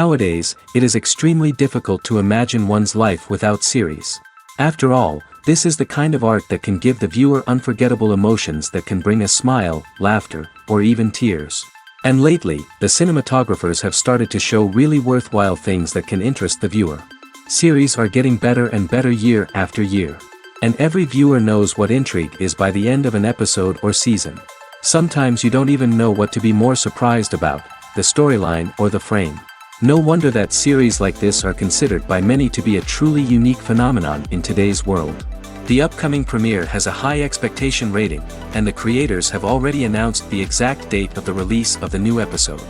Nowadays, it is extremely difficult to imagine one's life without series. After all, this is the kind of art that can give the viewer unforgettable emotions that can bring a smile, laughter, or even tears. And lately, the cinematographers have started to show really worthwhile things that can interest the viewer. Series are getting better and better year after year. And every viewer knows what intrigue is by the end of an episode or season. Sometimes you don't even know what to be more surprised about, the storyline or the frame. No wonder that series like this are considered by many to be a truly unique phenomenon in today's world. The upcoming premiere has a high expectation rating, and the creators have already announced the exact date of the release of the new episode.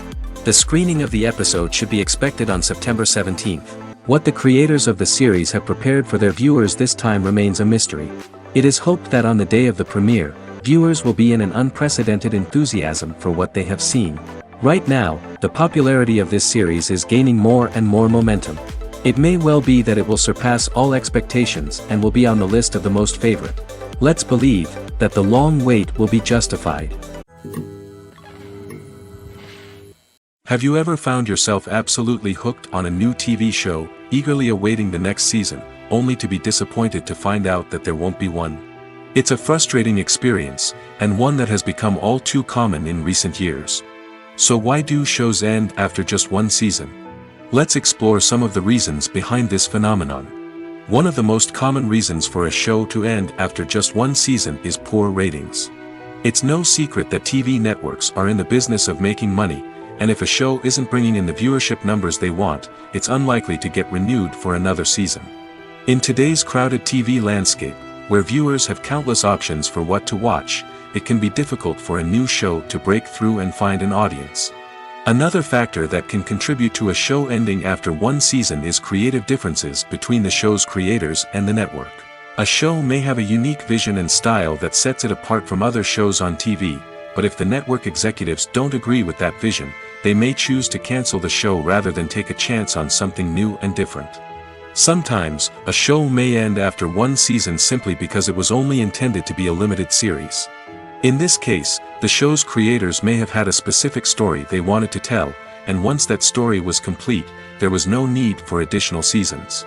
The screening of the episode should be expected on September 17th. What the creators of the series have prepared for their viewers this time remains a mystery. It is hoped that on the day of the premiere, viewers will be in an unprecedented enthusiasm for what they have seen. Right now, the popularity of this series is gaining more and more momentum. It may well be that it will surpass all expectations and will be on the list of the most favorite. Let's believe that the long wait will be justified. Have you ever found yourself absolutely hooked on a new TV show, eagerly awaiting the next season, only to be disappointed to find out that there won't be one? It's a frustrating experience, and one that has become all too common in recent years. So why do shows end after just one season? Let's explore some of the reasons behind this phenomenon. One of the most common reasons for a show to end after just one season is poor ratings. It's no secret that TV networks are in the business of making money, and if a show isn't bringing in the viewership numbers they want, it's unlikely to get renewed for another season. In today's crowded TV landscape, where viewers have countless options for what to watch, it can be difficult for a new show to break through and find an audience. Another factor that can contribute to a show ending after one season is creative differences between the show's creators and the network. A show may have a unique vision and style that sets it apart from other shows on TV, but if the network executives don't agree with that vision, they may choose to cancel the show rather than take a chance on something new and different. Sometimes, a show may end after one season simply because it was only intended to be a limited series. In this case, the show's creators may have had a specific story they wanted to tell, and once that story was complete, there was no need for additional seasons.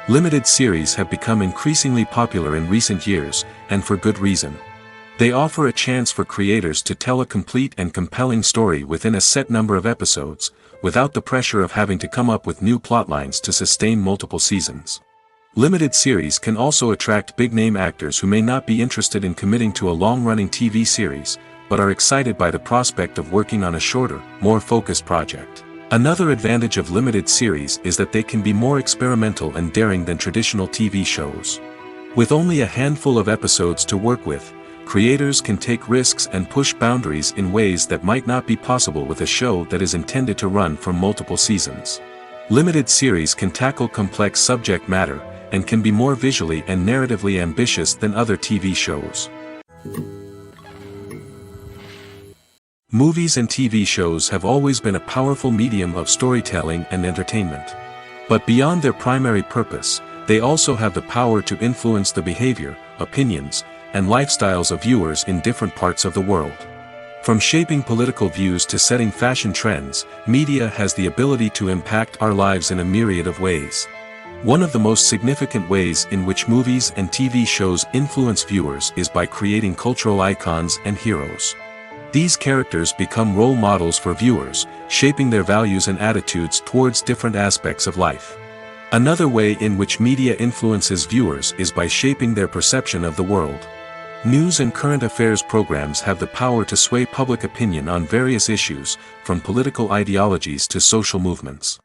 Limited series have become increasingly popular in recent years, and for good reason. They offer a chance for creators to tell a complete and compelling story within a set number of episodes, without the pressure of having to come up with new plotlines to sustain multiple seasons. Limited series can also attract big-name actors who may not be interested in committing to a long-running TV series, but are excited by the prospect of working on a shorter, more focused project. Another advantage of limited series is that they can be more experimental and daring than traditional TV shows. With only a handful of episodes to work with, creators can take risks and push boundaries in ways that might not be possible with a show that is intended to run for multiple seasons. Limited series can tackle complex subject matter, and can be more visually and narratively ambitious than other TV shows. Movies and TV shows have always been a powerful medium of storytelling and entertainment. But beyond their primary purpose, they also have the power to influence the behavior, opinions, and lifestyles of viewers in different parts of the world. From shaping political views to setting fashion trends, media has the ability to impact our lives in a myriad of ways. One of the most significant ways in which movies and TV shows influence viewers is by creating cultural icons and heroes. These characters become role models for viewers, shaping their values and attitudes towards different aspects of life. Another way in which media influences viewers is by shaping their perception of the world. News and current affairs programs have the power to sway public opinion on various issues, from political ideologies to social movements.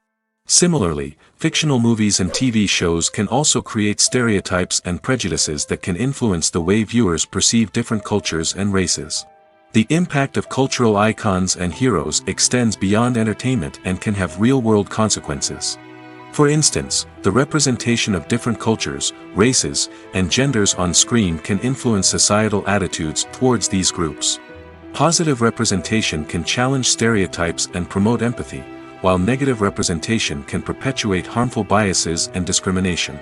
Similarly, fictional movies and TV shows can also create stereotypes and prejudices that can influence the way viewers perceive different cultures and races. The impact of cultural icons and heroes extends beyond entertainment and can have real-world consequences. For instance, the representation of different cultures, races, and genders on screen can influence societal attitudes towards these groups. Positive representation can challenge stereotypes and promote empathy, while negative representation can perpetuate harmful biases and discrimination.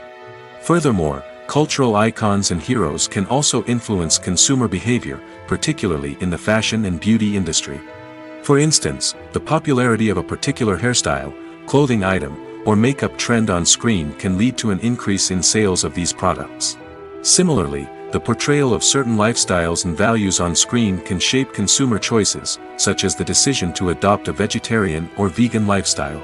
Furthermore, cultural icons and heroes can also influence consumer behavior, particularly in the fashion and beauty industry. For instance, the popularity of a particular hairstyle, clothing item, or makeup trend on screen can lead to an increase in sales of these products. Similarly, the portrayal of certain lifestyles and values on screen can shape consumer choices, such as the decision to adopt a vegetarian or vegan lifestyle.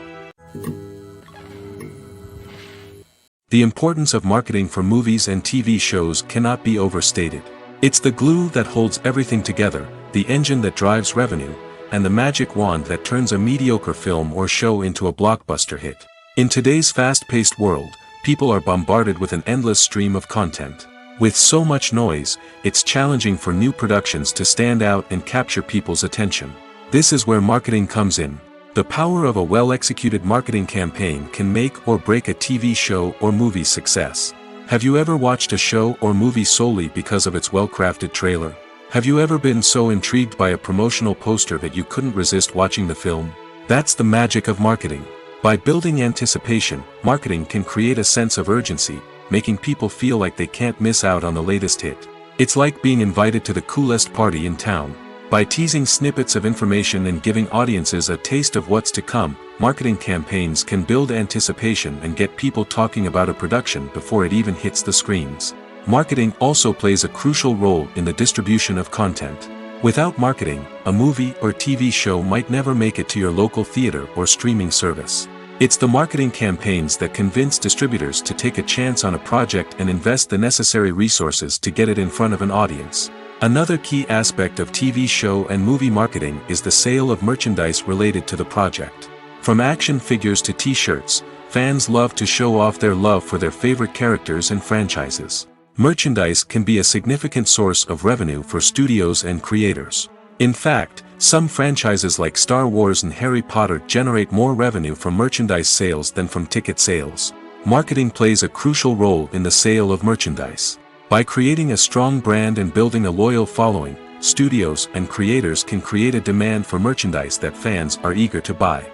The importance of marketing for movies and TV shows cannot be overstated. It's the glue that holds everything together, the engine that drives revenue, and the magic wand that turns a mediocre film or show into a blockbuster hit. In today's fast-paced world, people are bombarded with an endless stream of content. With so much noise, it's challenging for new productions to stand out and capture people's attention. This is where marketing comes in. The power of a well-executed marketing campaign can make or break a TV show or movie's success. Have you ever watched a show or movie solely because of its well-crafted trailer? Have you ever been so intrigued by a promotional poster that you couldn't resist watching the film? That's the magic of marketing. By building anticipation, marketing can create a sense of urgency, making people feel like they can't miss out on the latest hit. It's like being invited to the coolest party in town. By teasing snippets of information and giving audiences a taste of what's to come, marketing campaigns can build anticipation and get people talking about a production before it even hits the screens. Marketing also plays a crucial role in the distribution of content. Without marketing, a movie or TV show might never make it to your local theater or streaming service. It's the marketing campaigns that convince distributors to take a chance on a project and invest the necessary resources to get it in front of an audience. Another key aspect of TV show and movie marketing is the sale of merchandise related to the project. From action figures to t-shirts, fans love to show off their love for their favorite characters and franchises. Merchandise can be a significant source of revenue for studios and creators. In fact, some franchises like Star Wars and Harry Potter generate more revenue from merchandise sales than from ticket sales. Marketing plays a crucial role in the sale of merchandise. By creating a strong brand and building a loyal following, studios and creators can create a demand for merchandise that fans are eager to buy.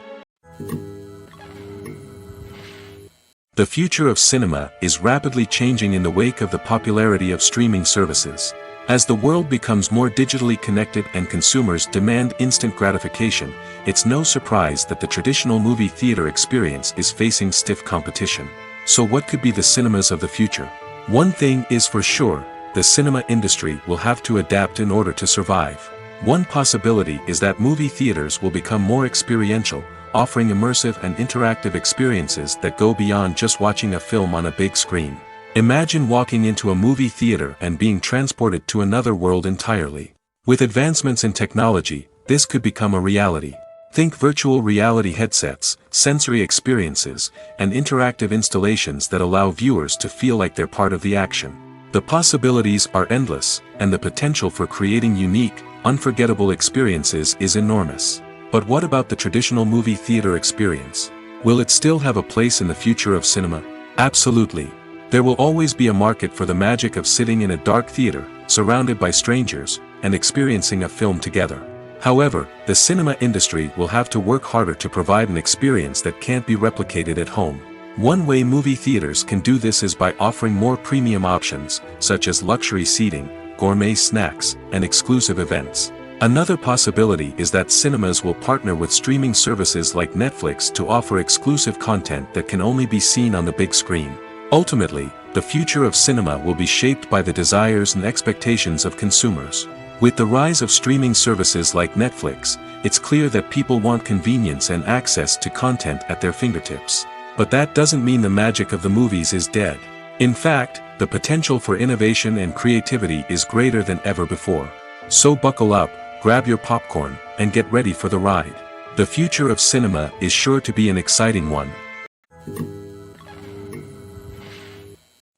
The future of cinema is rapidly changing in the wake of the popularity of streaming services. As the world becomes more digitally connected and consumers demand instant gratification, it's no surprise that the traditional movie theater experience is facing stiff competition. So what could be the cinemas of the future? One thing is for sure, the cinema industry will have to adapt in order to survive. One possibility is that movie theaters will become more experiential, offering immersive and interactive experiences that go beyond just watching a film on a big screen. Imagine walking into a movie theater and being transported to another world entirely. With advancements in technology, this could become a reality. Think virtual reality headsets, sensory experiences, and interactive installations that allow viewers to feel like they're part of the action. The possibilities are endless, and the potential for creating unique, unforgettable experiences is enormous. But what about the traditional movie theater experience? Will it still have a place in the future of cinema? Absolutely. There will always be a market for the magic of sitting in a dark theater, surrounded by strangers, and experiencing a film together. However, the cinema industry will have to work harder to provide an experience that can't be replicated at home. One way movie theaters can do this is by offering more premium options, such as luxury seating, gourmet snacks, and exclusive events. Another possibility is that cinemas will partner with streaming services like Netflix to offer exclusive content that can only be seen on the big screen. Ultimately, the future of cinema will be shaped by the desires and expectations of consumers. With the rise of streaming services like Netflix, it's clear that people want convenience and access to content at their fingertips. But that doesn't mean the magic of the movies is dead. In fact, the potential for innovation and creativity is greater than ever before. So buckle up, grab your popcorn, and get ready for the ride. The future of cinema is sure to be an exciting one.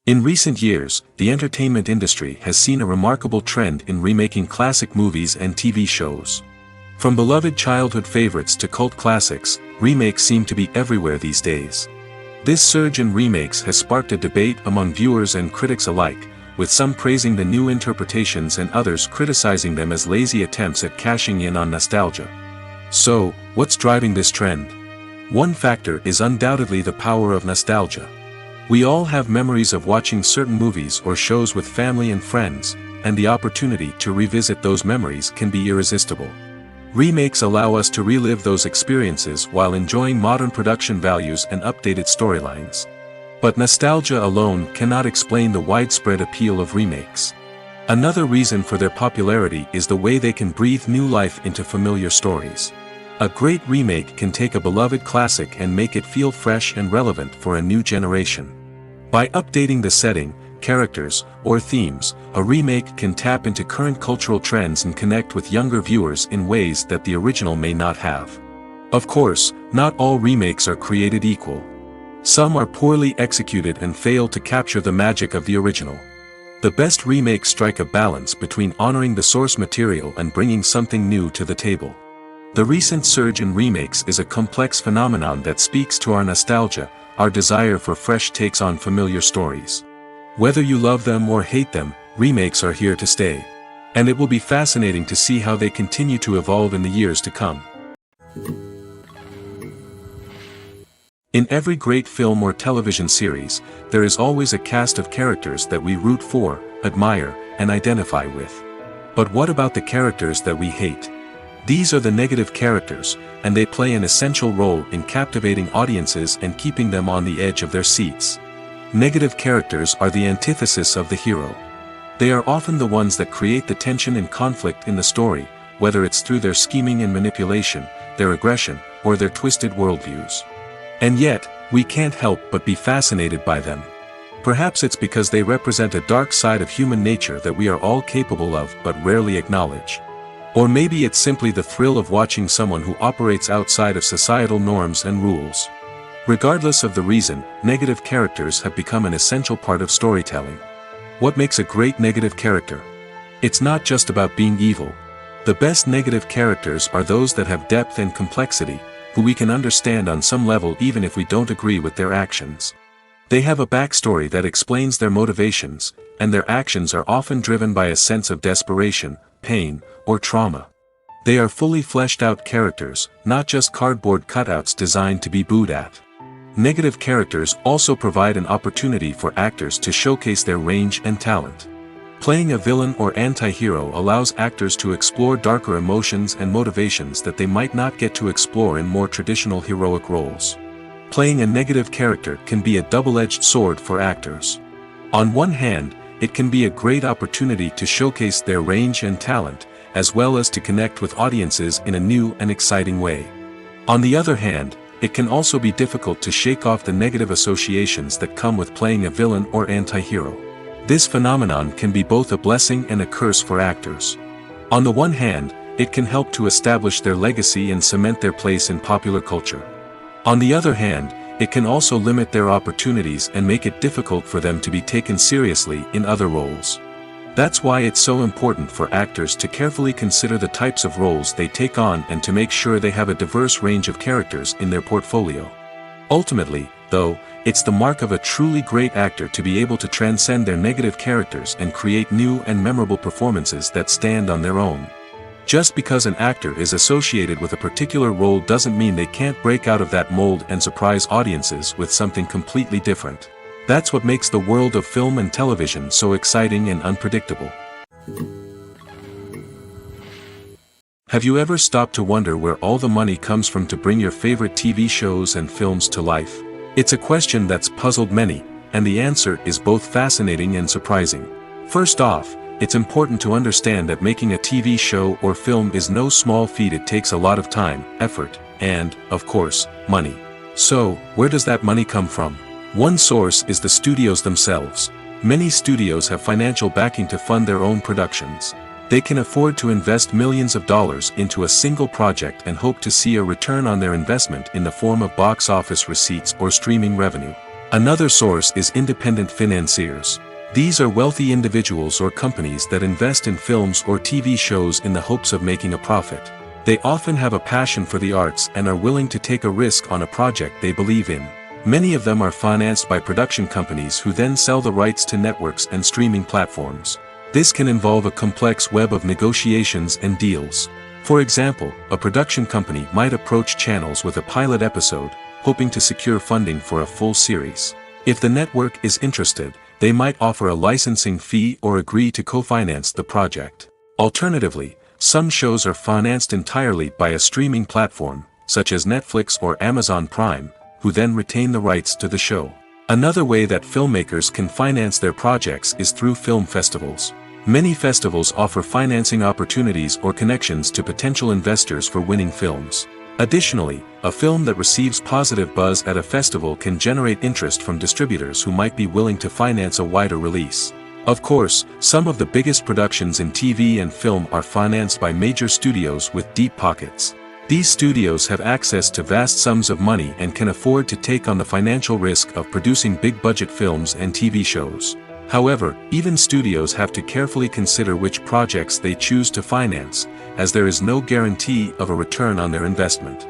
In recent years, the entertainment industry has seen a remarkable trend in remaking classic movies and TV shows. From beloved childhood favorites to cult classics, remakes seem to be everywhere these days. This surge in remakes has sparked a debate among viewers and critics alike, with some praising the new interpretations and others criticizing them as lazy attempts at cashing in on nostalgia. So, what's driving this trend? One factor is undoubtedly the power of nostalgia. We all have memories of watching certain movies or shows with family and friends, and the opportunity to revisit those memories can be irresistible. Remakes allow us to relive those experiences while enjoying modern production values and updated storylines. But nostalgia alone cannot explain the widespread appeal of remakes. Another reason for their popularity is the way they can breathe new life into familiar stories. A great remake can take a beloved classic and make it feel fresh and relevant for a new generation. By updating the setting, characters, or themes, a remake can tap into current cultural trends and connect with younger viewers in ways that the original may not have. Of course, not all remakes are created equal. Some are poorly executed and fail to capture the magic of the original. The best remakes strike a balance between honoring the source material and bringing something new to the table. The recent surge in remakes is a complex phenomenon that speaks to our nostalgia, our desire for fresh takes on familiar stories. Whether you love them or hate them, remakes are here to stay. And it will be fascinating to see how they continue to evolve in the years to come. In every great film or television series, there is always a cast of characters that we root for, admire, and identify with. But what about the characters that we hate? These are the negative characters, and they play an essential role in captivating audiences and keeping them on the edge of their seats. Negative characters are the antithesis of the hero. They are often the ones that create the tension and conflict in the story, whether it's through their scheming and manipulation, their aggression, or their twisted worldviews. And yet, we can't help but be fascinated by them. Perhaps it's because they represent a dark side of human nature that we are all capable of but rarely acknowledge. Or maybe it's simply the thrill of watching someone who operates outside of societal norms and rules. Regardless of the reason, negative characters have become an essential part of storytelling. What makes a great negative character? It's not just about being evil. The best negative characters are those that have depth and complexity, who we can understand on some level even if we don't agree with their actions. They have a backstory that explains their motivations, and their actions are often driven by a sense of desperation, pain, or trauma. They are fully fleshed out characters, not just cardboard cutouts designed to be booed at. Negative characters also provide an opportunity for actors to showcase their range and talent. Playing a villain or anti-hero allows actors to explore darker emotions and motivations that they might not get to explore in more traditional heroic roles. Playing a negative character can be a double-edged sword for actors. On one hand, it can be a great opportunity to showcase their range and talent, as well as to connect with audiences in a new and exciting way. On the other hand, it can also be difficult to shake off the negative associations that come with playing a villain or anti-hero. This phenomenon can be both a blessing and a curse for actors. On the one hand, it can help to establish their legacy and cement their place in popular culture. On the other hand, it can also limit their opportunities and make it difficult for them to be taken seriously in other roles. That's why it's so important for actors to carefully consider the types of roles they take on and to make sure they have a diverse range of characters in their portfolio. Ultimately, though, it's the mark of a truly great actor to be able to transcend their negative characters and create new and memorable performances that stand on their own. Just because an actor is associated with a particular role doesn't mean they can't break out of that mold and surprise audiences with something completely different. That's what makes the world of film and television so exciting and unpredictable. Have you ever stopped to wonder where all the money comes from to bring your favorite TV shows and films to life? It's a question that's puzzled many, and the answer is both fascinating and surprising. First off, it's important to understand that making a TV show or film is no small feat. It takes a lot of time, effort, and, of course, money. So, where does that money come from? One source is the studios themselves. Many studios have financial backing to fund their own productions. They can afford to invest millions of dollars into a single project and hope to see a return on their investment in the form of box office receipts or streaming revenue. Another source is independent financiers. These are wealthy individuals or companies that invest in films or TV shows in the hopes of making a profit. They often have a passion for the arts and are willing to take a risk on a project they believe in. Many of them are financed by production companies who then sell the rights to networks and streaming platforms. This can involve a complex web of negotiations and deals. For example, a production company might approach channels with a pilot episode, hoping to secure funding for a full series. If the network is interested, they might offer a licensing fee or agree to co-finance the project. Alternatively, some shows are financed entirely by a streaming platform, such as Netflix or Amazon Prime, who then retain the rights to the show. Another way that filmmakers can finance their projects is through film festivals. Many festivals offer financing opportunities or connections to potential investors for winning films. Additionally, a film that receives positive buzz at a festival can generate interest from distributors who might be willing to finance a wider release. Of course, some of the biggest productions in TV and film are financed by major studios with deep pockets. These studios have access to vast sums of money and can afford to take on the financial risk of producing big-budget films and TV shows. However, even studios have to carefully consider which projects they choose to finance, as there is no guarantee of a return on their investment.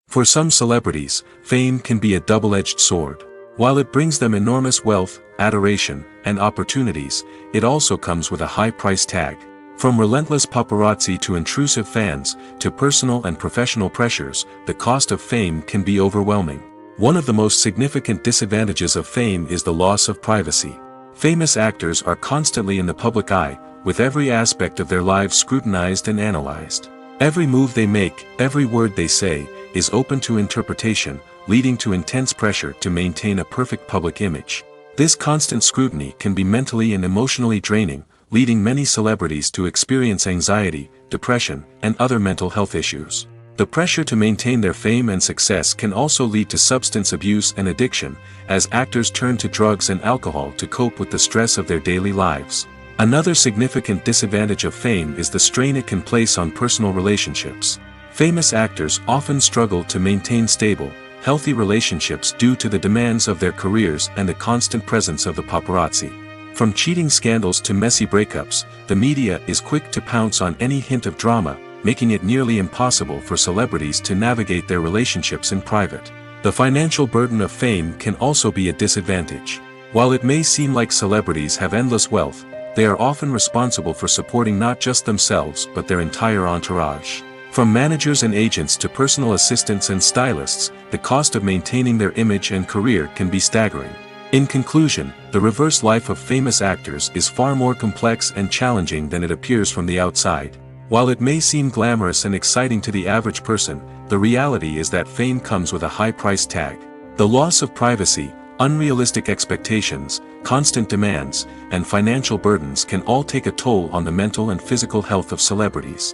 For some celebrities, fame can be a double-edged sword. While it brings them enormous wealth, adoration, and opportunities, it also comes with a high price tag. From relentless paparazzi to intrusive fans, to personal and professional pressures, the cost of fame can be overwhelming. One of the most significant disadvantages of fame is the loss of privacy. Famous actors are constantly in the public eye, with every aspect of their lives scrutinized and analyzed. Every move they make, every word they say, is open to interpretation, leading to intense pressure to maintain a perfect public image. This constant scrutiny can be mentally and emotionally draining, leading many celebrities to experience anxiety, depression, and other mental health issues. The pressure to maintain their fame and success can also lead to substance abuse and addiction, as actors turn to drugs and alcohol to cope with the stress of their daily lives. Another significant disadvantage of fame is the strain it can place on personal relationships. Famous actors often struggle to maintain stable, healthy relationships due to the demands of their careers and the constant presence of the paparazzi. From cheating scandals to messy breakups, the media is quick to pounce on any hint of drama, making it nearly impossible for celebrities to navigate their relationships in private. The financial burden of fame can also be a disadvantage. While it may seem like celebrities have endless wealth, they are often responsible for supporting not just themselves but their entire entourage. From managers and agents to personal assistants and stylists, the cost of maintaining their image and career can be staggering. In conclusion, the reverse life of famous actors is far more complex and challenging than it appears from the outside. While it may seem glamorous and exciting to the average person, the reality is that fame comes with a high price tag. The loss of privacy, unrealistic expectations, constant demands, and financial burdens can all take a toll on the mental and physical health of celebrities.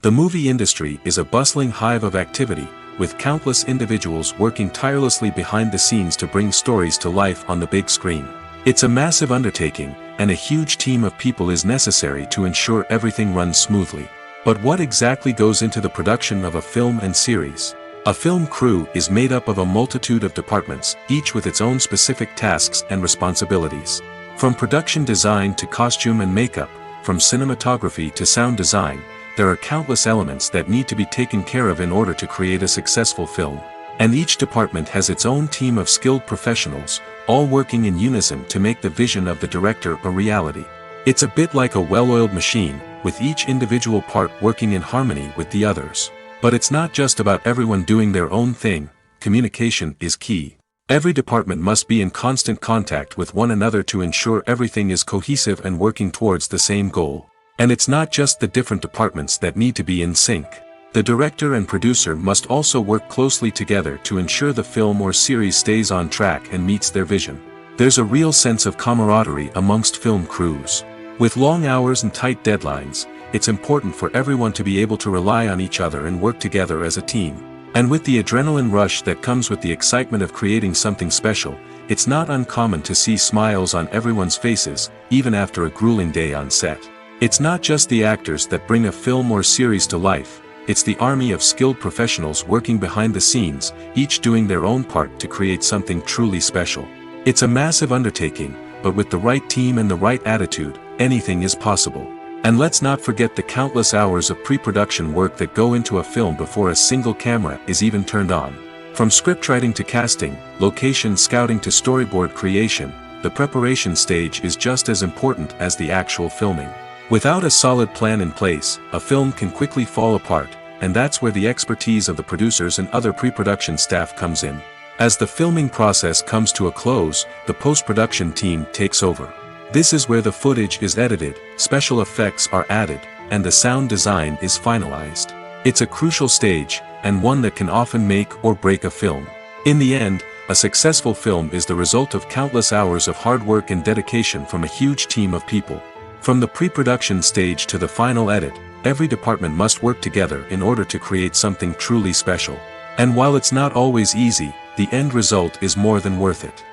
The movie industry is a bustling hive of activity, with countless individuals working tirelessly behind the scenes to bring stories to life on the big screen. It's a massive undertaking, and a huge team of people is necessary to ensure everything runs smoothly. But what exactly goes into the production of a film and series? A film crew is made up of a multitude of departments, each with its own specific tasks and responsibilities. From production design to costume and makeup, from cinematography to sound design, there are countless elements that need to be taken care of in order to create a successful film. And each department has its own team of skilled professionals, all working in unison to make the vision of the director a reality. It's a bit like a well-oiled machine, with each individual part working in harmony with the others. But it's not just about everyone doing their own thing. Communication is key. Every department must be in constant contact with one another to ensure everything is cohesive and working towards the same goal. And it's not just the different departments that need to be in sync. The director and producer must also work closely together to ensure the film or series stays on track and meets their vision. There's a real sense of camaraderie amongst film crews. With long hours and tight deadlines, it's important for everyone to be able to rely on each other and work together as a team. And with the adrenaline rush that comes with the excitement of creating something special, it's not uncommon to see smiles on everyone's faces, even after a grueling day on set. It's not just the actors that bring a film or series to life, it's the army of skilled professionals working behind the scenes, each doing their own part to create something truly special. It's a massive undertaking, but with the right team and the right attitude, anything is possible. And let's not forget the countless hours of pre-production work that go into a film before a single camera is even turned on. From scriptwriting to casting, location scouting to storyboard creation, the preparation stage is just as important as the actual filming. Without a solid plan in place, a film can quickly fall apart, and that's where the expertise of the producers and other pre-production staff comes in. As the filming process comes to a close, the post-production team takes over. This is where the footage is edited, special effects are added, and the sound design is finalized. It's a crucial stage, and one that can often make or break a film. In the end, a successful film is the result of countless hours of hard work and dedication from a huge team of people. From the pre-production stage to the final edit, every department must work together in order to create something truly special. And while it's not always easy, the end result is more than worth it.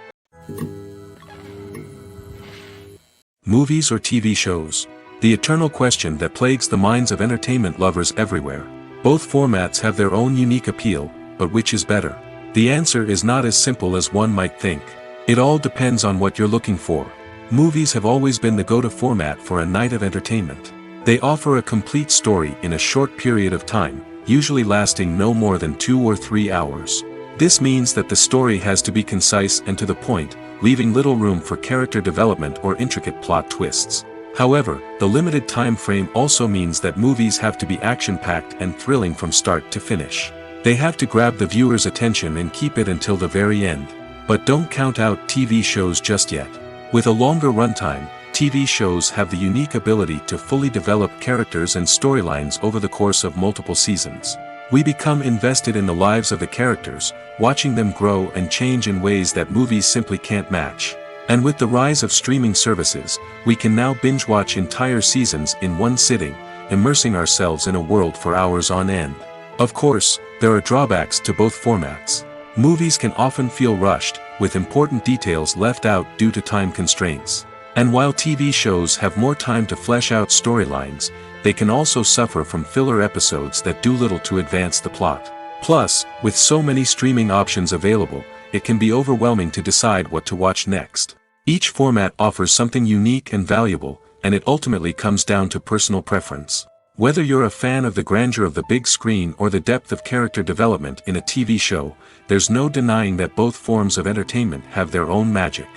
Movies or TV shows? The eternal question that plagues the minds of entertainment lovers everywhere. Both formats have their own unique appeal, but which is better? The answer is not as simple as one might think. It all depends on what you're looking for. Movies have always been the go-to format for a night of entertainment. They offer a complete story in a short period of time, usually lasting no more than 2 or 3 hours. This means that the story has to be concise and to the point, leaving little room for character development or intricate plot twists. However, the limited time frame also means that movies have to be action-packed and thrilling from start to finish. They have to grab the viewer's attention and keep it until the very end. But don't count out TV shows just yet. With a longer runtime, TV shows have the unique ability to fully develop characters and storylines over the course of multiple seasons. We become invested in the lives of the characters, watching them grow and change in ways that movies simply can't match. And with the rise of streaming services, we can now binge-watch entire seasons in one sitting, immersing ourselves in a world for hours on end. Of course, there are drawbacks to both formats. Movies can often feel rushed, with important details left out due to time constraints. And while TV shows have more time to flesh out storylines, they can also suffer from filler episodes that do little to advance the plot. Plus, with so many streaming options available, it can be overwhelming to decide what to watch next. Each format offers something unique and valuable, and it ultimately comes down to personal preference. Whether you're a fan of the grandeur of the big screen or the depth of character development in a TV show, there's no denying that both forms of entertainment have their own magic.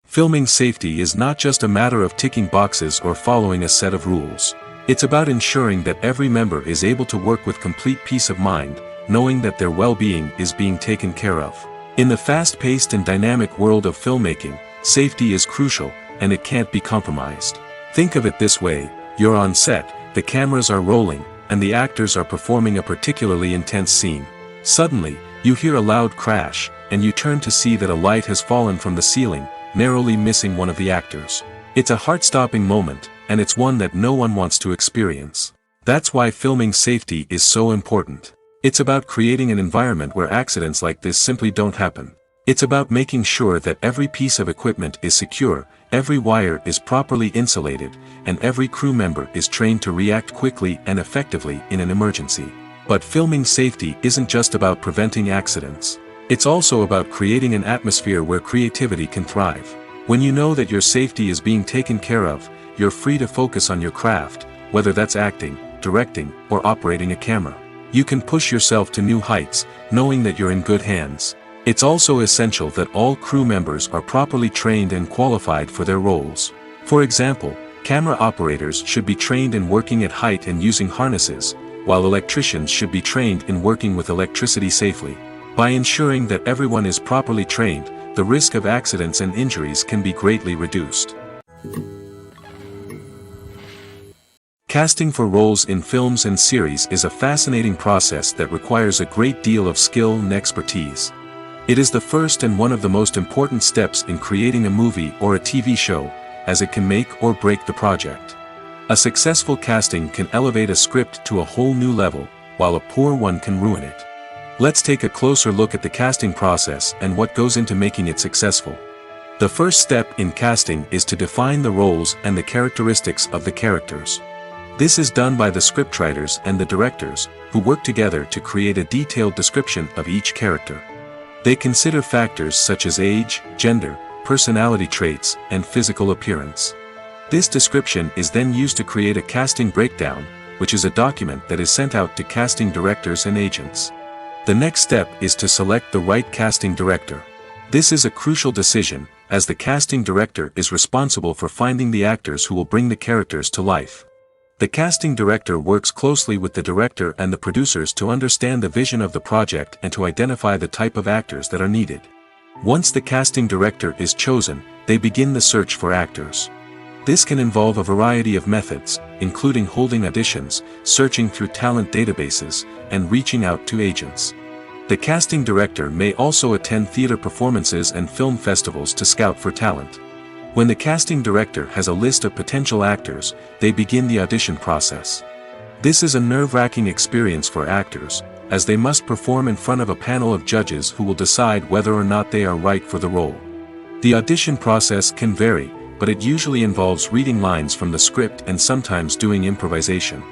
Filming safety is not just a matter of ticking boxes or following a set of rules. It's about ensuring that every member is able to work with complete peace of mind, knowing that their well-being is being taken care of. In the fast-paced and dynamic world of filmmaking, safety is crucial, and it can't be compromised. Think of it this way: you're on set, the cameras are rolling, and the actors are performing a particularly intense scene. Suddenly, you hear a loud crash, and you turn to see that a light has fallen from the ceiling, narrowly missing one of the actors. It's a heart-stopping moment, and it's one that no one wants to experience. That's why filming safety is so important. It's about creating an environment where accidents like this simply don't happen. It's about making sure that every piece of equipment is secure, every wire is properly insulated, and every crew member is trained to react quickly and effectively in an emergency. But filming safety isn't just about preventing accidents. It's also about creating an atmosphere where creativity can thrive. When you know that your safety is being taken care of, you're free to focus on your craft, whether that's acting, directing, or operating a camera. You can push yourself to new heights, knowing that you're in good hands. It's also essential that all crew members are properly trained and qualified for their roles. For example, camera operators should be trained in working at height and using harnesses, while electricians should be trained in working with electricity safely. By ensuring that everyone is properly trained, the risk of accidents and injuries can be greatly reduced. Casting for roles in films and series is a fascinating process that requires a great deal of skill and expertise. It is the first and one of the most important steps in creating a movie or a TV show, as it can make or break the project. A successful casting can elevate a script to a whole new level, while a poor one can ruin it. Let's take a closer look at the casting process and what goes into making it successful. The first step in casting is to define the roles and the characteristics of the characters. This is done by the scriptwriters and the directors, who work together to create a detailed description of each character. They consider factors such as age, gender, personality traits, and physical appearance. This description is then used to create a casting breakdown, which is a document that is sent out to casting directors and agents. The next step is to select the right casting director. This is a crucial decision, as the casting director is responsible for finding the actors who will bring the characters to life. The casting director works closely with the director and the producers to understand the vision of the project and to identify the type of actors that are needed. Once the casting director is chosen, they begin the search for actors. This can involve a variety of methods, including holding auditions, searching through talent databases, and reaching out to agents. The casting director may also attend theater performances and film festivals to scout for talent. When the casting director has a list of potential actors, they begin the audition process. This is a nerve-wracking experience for actors, as they must perform in front of a panel of judges who will decide whether or not they are right for the role. The audition process can vary, but it usually involves reading lines from the script and sometimes doing improvisation.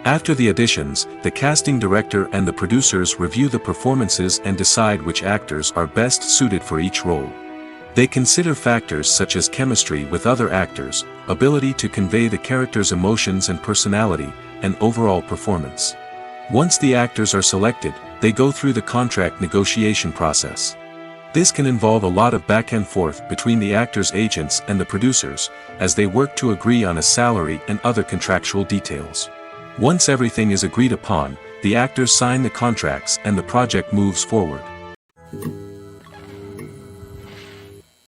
After the auditions, the casting director and the producers review the performances and decide which actors are best suited for each role. They consider factors such as chemistry with other actors, ability to convey the character's emotions and personality, and overall performance. Once the actors are selected, they go through the contract negotiation process. This can involve a lot of back and forth between the actors' agents and the producers, as they work to agree on a salary and other contractual details. Once everything is agreed upon, the actors sign the contracts and the project moves forward.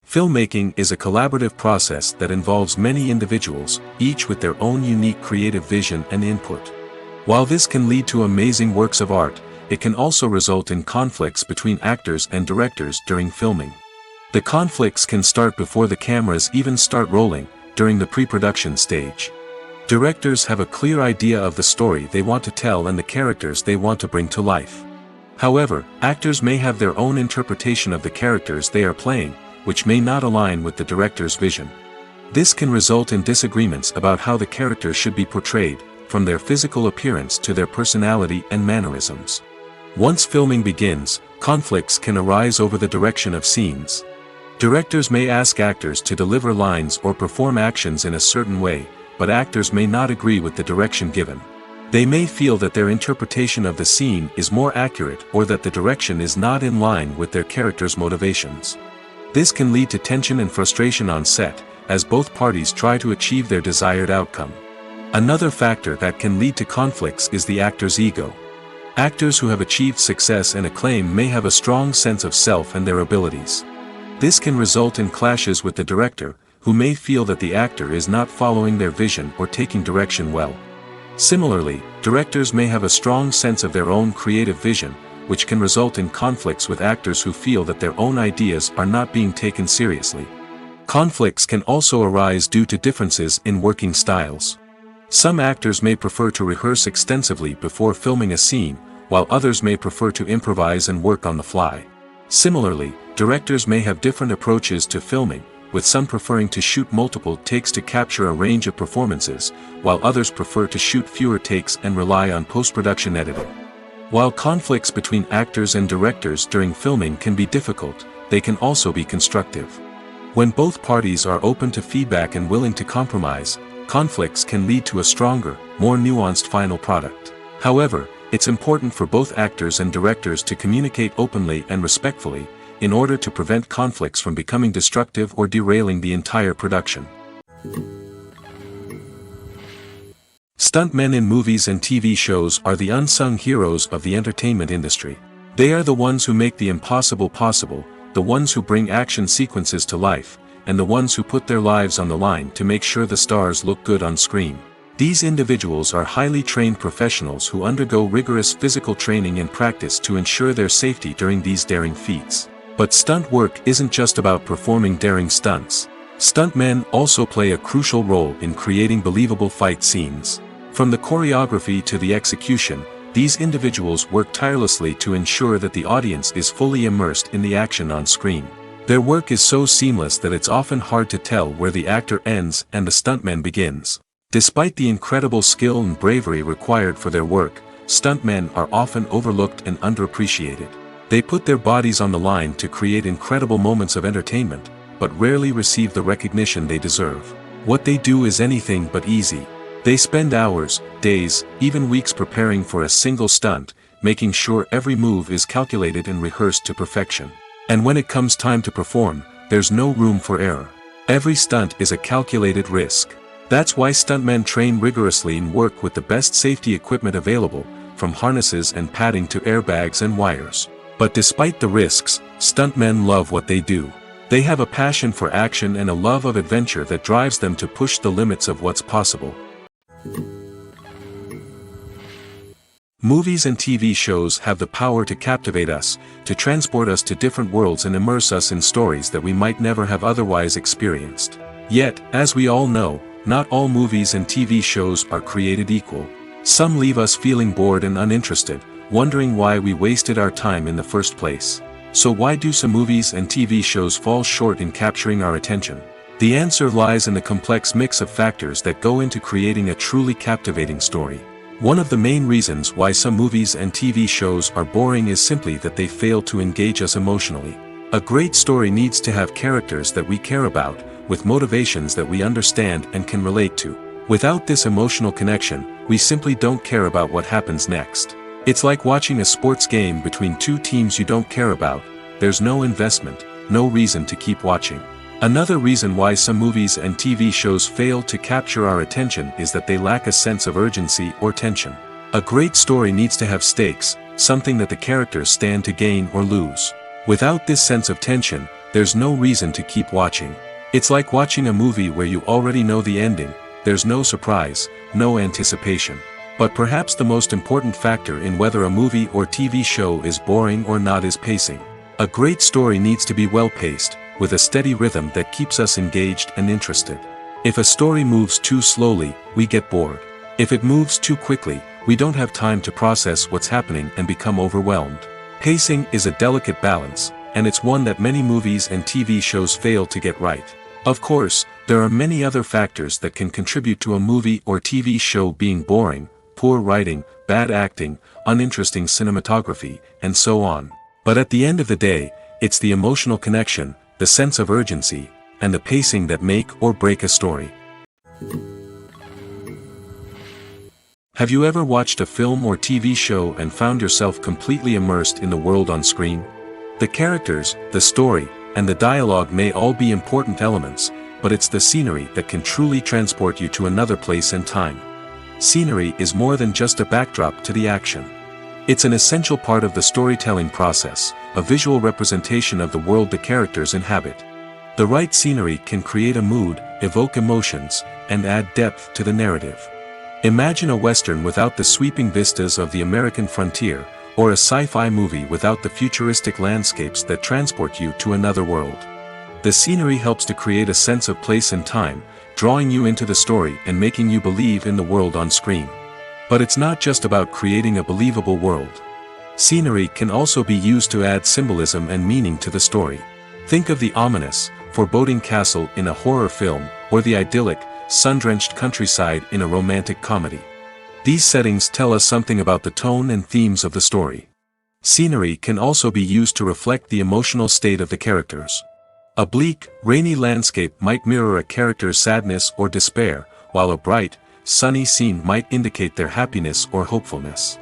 Filmmaking is a collaborative process that involves many individuals, each with their own unique creative vision and input. While this can lead to amazing works of art, it can also result in conflicts between actors and directors during filming. The conflicts can start before the cameras even start rolling, during the pre-production stage. Directors have a clear idea of the story they want to tell and the characters they want to bring to life. However, actors may have their own interpretation of the characters they are playing, which may not align with the director's vision. This can result in disagreements about how the characters should be portrayed, from their physical appearance to their personality and mannerisms. Once filming begins, conflicts can arise over the direction of scenes. Directors may ask actors to deliver lines or perform actions in a certain way, but actors may not agree with the direction given. They may feel that their interpretation of the scene is more accurate or that the direction is not in line with their character's motivations. This can lead to tension and frustration on set, as both parties try to achieve their desired outcome. Another factor that can lead to conflicts is the actor's ego. Actors who have achieved success and acclaim may have a strong sense of self and their abilities. This can result in clashes with the director, who may feel that the actor is not following their vision or taking direction well. Similarly, directors may have a strong sense of their own creative vision, which can result in conflicts with actors who feel that their own ideas are not being taken seriously. Conflicts can also arise due to differences in working styles. Some actors may prefer to rehearse extensively before filming a scene, while others may prefer to improvise and work on the fly. Similarly, directors may have different approaches to filming, with some preferring to shoot multiple takes to capture a range of performances, while others prefer to shoot fewer takes and rely on post-production editing. While conflicts between actors and directors during filming can be difficult, they can also be constructive. When both parties are open to feedback and willing to compromise, conflicts can lead to a stronger, more nuanced final product. However, it's important for both actors and directors to communicate openly and respectfully, in order to prevent conflicts from becoming destructive or derailing the entire production. Stuntmen in movies and TV shows are the unsung heroes of the entertainment industry. They are the ones who make the impossible possible, the ones who bring action sequences to life, and the ones who put their lives on the line to make sure the stars look good on screen. These individuals are highly trained professionals who undergo rigorous physical training and practice to ensure their safety during these daring feats. But stunt work isn't just about performing daring stunts. Stuntmen also play a crucial role in creating believable fight scenes. From the choreography to the execution, these individuals work tirelessly to ensure that the audience is fully immersed in the action on screen. Their work is so seamless that it's often hard to tell where the actor ends and the stuntman begins. Despite the incredible skill and bravery required for their work, stuntmen are often overlooked and underappreciated. They put their bodies on the line to create incredible moments of entertainment, but rarely receive the recognition they deserve. What they do is anything but easy. They spend hours, days, even weeks preparing for a single stunt, making sure every move is calculated and rehearsed to perfection. And when it comes time to perform, there's no room for error. Every stunt is a calculated risk. That's why stuntmen train rigorously and work with the best safety equipment available, from harnesses and padding to airbags and wires. But despite the risks, stuntmen love what they do. They have a passion for action and a love of adventure that drives them to push the limits of what's possible. Movies and TV shows have the power to captivate us, to transport us to different worlds and immerse us in stories that we might never have otherwise experienced. Yet, as we all know, not all movies and TV shows are created equal. Some leave us feeling bored and uninterested, wondering why we wasted our time in the first place. So why do some movies and TV shows fall short in capturing our attention? The answer lies in the complex mix of factors that go into creating a truly captivating story. One of the main reasons why some movies and TV shows are boring is simply that they fail to engage us emotionally. A great story needs to have characters that we care about, with motivations that we understand and can relate to. Without this emotional connection, we simply don't care about what happens next. It's like watching a sports game between two teams you don't care about. There's no investment, no reason to keep watching. Another reason why some movies and TV shows fail to capture our attention is that they lack a sense of urgency or tension. A great story needs to have stakes, something that the characters stand to gain or lose. Without this sense of tension, there's no reason to keep watching. It's like watching a movie where you already know the ending. There's no surprise, no anticipation. But perhaps the most important factor in whether a movie or TV show is boring or not is pacing. A great story needs to be well-paced, with a steady rhythm that keeps us engaged and interested. If a story moves too slowly, we get bored. If it moves too quickly, we don't have time to process what's happening and become overwhelmed. Pacing is a delicate balance, and it's one that many movies and TV shows fail to get right. Of course, there are many other factors that can contribute to a movie or TV show being boring: poor writing, bad acting, uninteresting cinematography, and so on. But at the end of the day, it's the emotional connection, the sense of urgency, and the pacing that make or break a story. Have you ever watched a film or TV show and found yourself completely immersed in the world on screen? The characters, the story, and the dialogue may all be important elements, but it's the scenery that can truly transport you to another place and time. Scenery is more than just a backdrop to the action. It's an essential part of the storytelling process, a visual representation of the world the characters inhabit. The right scenery can create a mood, evoke emotions, and add depth to the narrative. Imagine a Western without the sweeping vistas of the American frontier, or a sci-fi movie without the futuristic landscapes that transport you to another world. The scenery helps to create a sense of place and time, drawing you into the story and making you believe in the world on screen. But it's not just about creating a believable world. Scenery can also be used to add symbolism and meaning to the story. Think of the ominous, foreboding castle in a horror film, or the idyllic, sun-drenched countryside in a romantic comedy. These settings tell us something about the tone and themes of the story. Scenery can also be used to reflect the emotional state of the characters. A bleak, rainy landscape might mirror a character's sadness or despair, while a bright, sunny scene might indicate their happiness or hopefulness.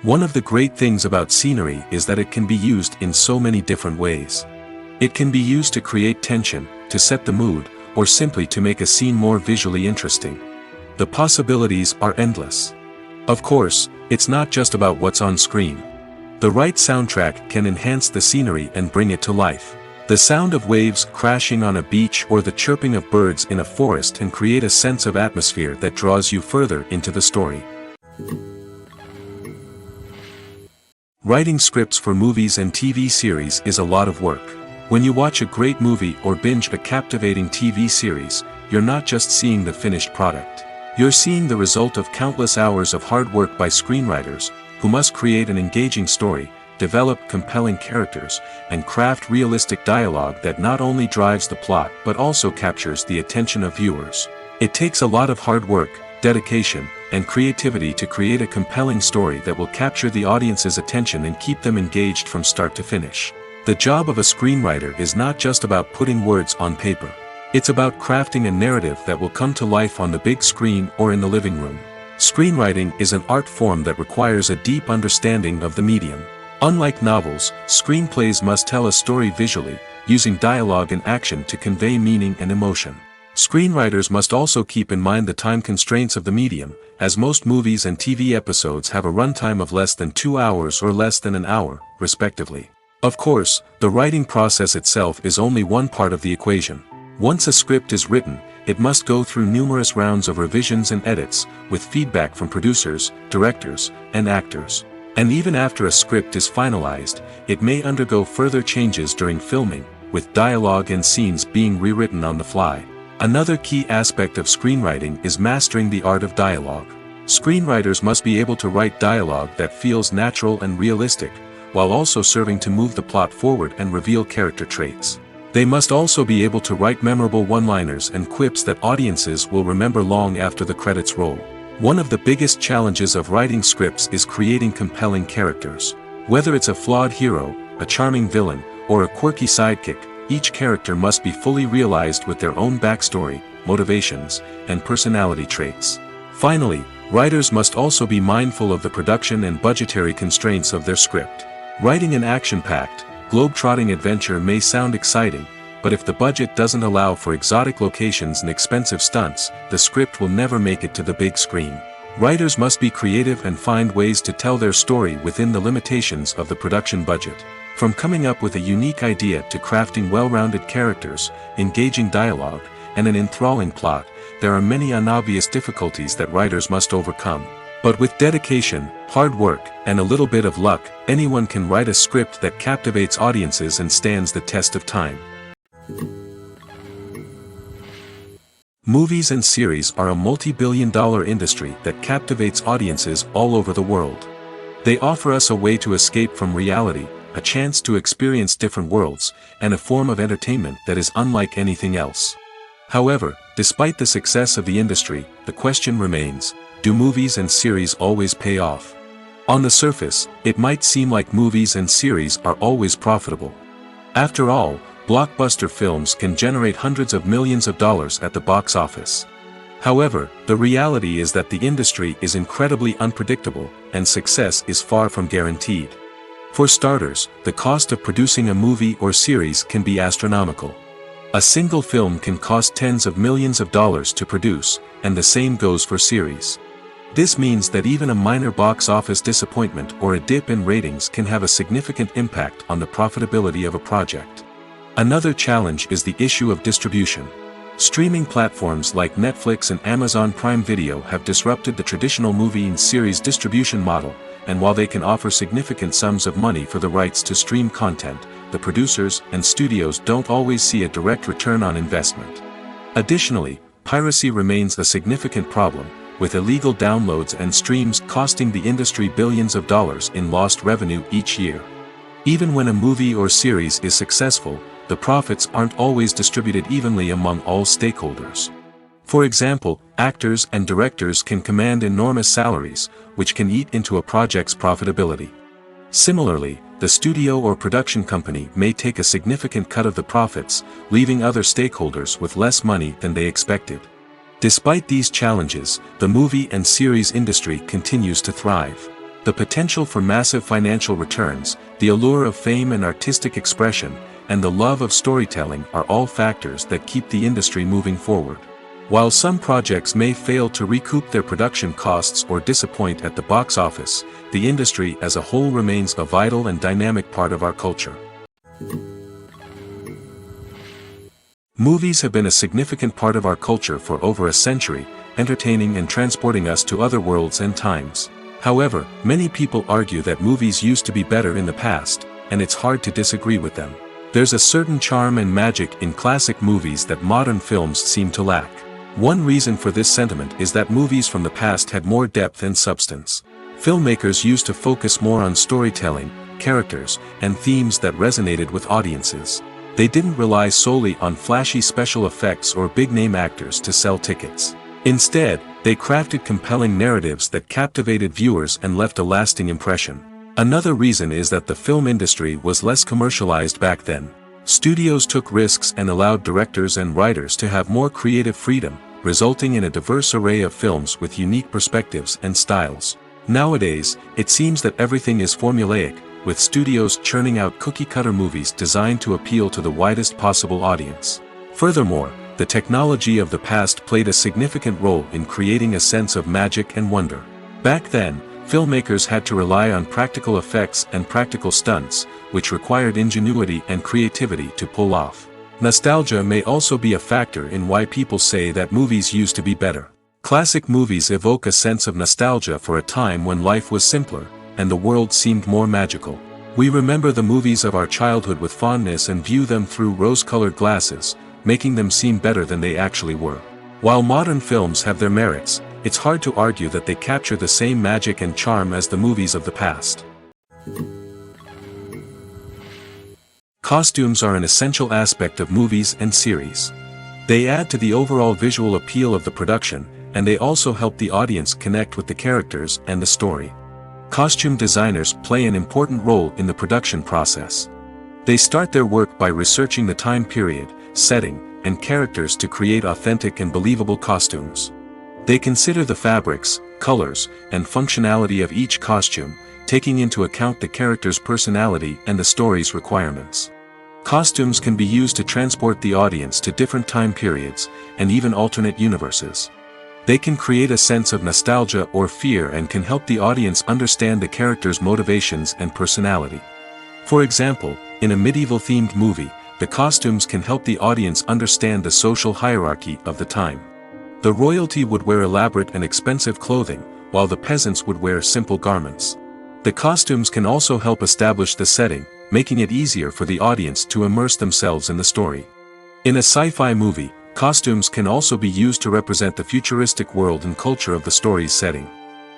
One of the great things about scenery is that it can be used in so many different ways. It can be used to create tension, to set the mood, or simply to make a scene more visually interesting. The possibilities are endless. Of course, it's not just about what's on screen. The right soundtrack can enhance the scenery and bring it to life. The sound of waves crashing on a beach or the chirping of birds in a forest can create a sense of atmosphere that draws you further into the story. Writing scripts for movies and TV series is a lot of work. When you watch a great movie or binge a captivating TV series, you're not just seeing the finished product. You're seeing the result of countless hours of hard work by screenwriters, who must create an engaging story, develop compelling characters, and craft realistic dialogue that not only drives the plot but also captures the attention of viewers. It takes a lot of hard work, dedication, and creativity to create a compelling story that will capture the audience's attention and keep them engaged from start to finish. The job of a screenwriter is not just about putting words on paper. It's about crafting a narrative that will come to life on the big screen or in the living room. Screenwriting is an art form that requires a deep understanding of the medium. Unlike novels, screenplays must tell a story visually, using dialogue and action to convey meaning and emotion. Screenwriters must also keep in mind the time constraints of the medium, as most movies and TV episodes have a runtime of less than 2 hours or less than an hour, respectively. Of course, the writing process itself is only one part of the equation. Once a script is written, it must go through numerous rounds of revisions and edits, with feedback from producers, directors, and actors. And even after a script is finalized, it may undergo further changes during filming, with dialogue and scenes being rewritten on the fly. Another key aspect of screenwriting is mastering the art of dialogue. Screenwriters must be able to write dialogue that feels natural and realistic, while also serving to move the plot forward and reveal character traits. They must also be able to write memorable one-liners and quips that audiences will remember long after the credits roll. One of the biggest challenges of writing scripts is creating compelling characters. Whether it's a flawed hero, a charming villain, or a quirky sidekick, each character must be fully realized with their own backstory, motivations, and personality traits. Finally, writers must also be mindful of the production and budgetary constraints of their script. Writing an action-packed, globe-trotting adventure may sound exciting, but if the budget doesn't allow for exotic locations and expensive stunts, the script will never make it to the big screen. Writers must be creative and find ways to tell their story within the limitations of the production budget. From coming up with a unique idea to crafting well-rounded characters, engaging dialogue, and an enthralling plot, there are many unobvious difficulties that writers must overcome. But with dedication, hard work, and a little bit of luck, anyone can write a script that captivates audiences and stands the test of time. Movies and series are a multi-billion-dollar industry that captivates audiences all over the world. They offer us a way to escape from reality, a chance to experience different worlds, and a form of entertainment that is unlike anything else. However, despite the success of the industry, the question remains, do movies and series always pay off? On the surface, it might seem like movies and series are always profitable. After all, blockbuster films can generate hundreds of millions of dollars at the box office. However, the reality is that the industry is incredibly unpredictable, and success is far from guaranteed. For starters, the cost of producing a movie or series can be astronomical. A single film can cost tens of millions of dollars to produce, and the same goes for series. This means that even a minor box office disappointment or a dip in ratings can have a significant impact on the profitability of a project. Another challenge is the issue of distribution. Streaming platforms like Netflix and Amazon Prime Video have disrupted the traditional movie and series distribution model, and while they can offer significant sums of money for the rights to stream content, the producers and studios don't always see a direct return on investment. Additionally, piracy remains a significant problem, with illegal downloads and streams costing the industry billions of dollars in lost revenue each year. Even when a movie or series is successful, the profits aren't always distributed evenly among all stakeholders. For example, actors and directors can command enormous salaries, which can eat into a project's profitability. Similarly, the studio or production company may take a significant cut of the profits, leaving other stakeholders with less money than they expected. Despite these challenges, the movie and series industry continues to thrive. The potential for massive financial returns, the allure of fame and artistic expression, and the love of storytelling are all factors that keep the industry moving forward. While some projects may fail to recoup their production costs or disappoint at the box office, the industry as a whole remains a vital and dynamic part of our culture. Movies have been a significant part of our culture for over a century, entertaining and transporting us to other worlds and times. However, many people argue that movies used to be better in the past, and it's hard to disagree with them. There's a certain charm and magic in classic movies that modern films seem to lack. One reason for this sentiment is that movies from the past had more depth and substance. Filmmakers used to focus more on storytelling, characters, and themes that resonated with audiences. They didn't rely solely on flashy special effects or big-name actors to sell tickets. Instead, they crafted compelling narratives that captivated viewers and left a lasting impression. Another reason is that the film industry was less commercialized back then. Studios took risks and allowed directors and writers to have more creative freedom, resulting in a diverse array of films with unique perspectives and styles. Nowadays, it seems that everything is formulaic, with studios churning out cookie-cutter movies designed to appeal to the widest possible audience. Furthermore, the technology of the past played a significant role in creating a sense of magic and wonder. Back then, filmmakers had to rely on practical effects and practical stunts, which required ingenuity and creativity to pull off. Nostalgia may also be a factor in why people say that movies used to be better. Classic movies evoke a sense of nostalgia for a time when life was simpler, and the world seemed more magical. We remember the movies of our childhood with fondness and view them through rose-colored glasses, making them seem better than they actually were. While modern films have their merits, it's hard to argue that they capture the same magic and charm as the movies of the past. Costumes are an essential aspect of movies and series. They add to the overall visual appeal of the production, and they also help the audience connect with the characters and the story. Costume designers play an important role in the production process. They start their work by researching the time period, setting, and characters to create authentic and believable costumes. They consider the fabrics, colors, and functionality of each costume, taking into account the character's personality and the story's requirements. Costumes can be used to transport the audience to different time periods, and even alternate universes. They can create a sense of nostalgia or fear and can help the audience understand the character's motivations and personality. For example, in a medieval-themed movie, the costumes can help the audience understand the social hierarchy of the time. The royalty would wear elaborate and expensive clothing, while the peasants would wear simple garments. The costumes can also help establish the setting, making it easier for the audience to immerse themselves in the story. In a sci-fi movie, costumes can also be used to represent the futuristic world and culture of the story's setting.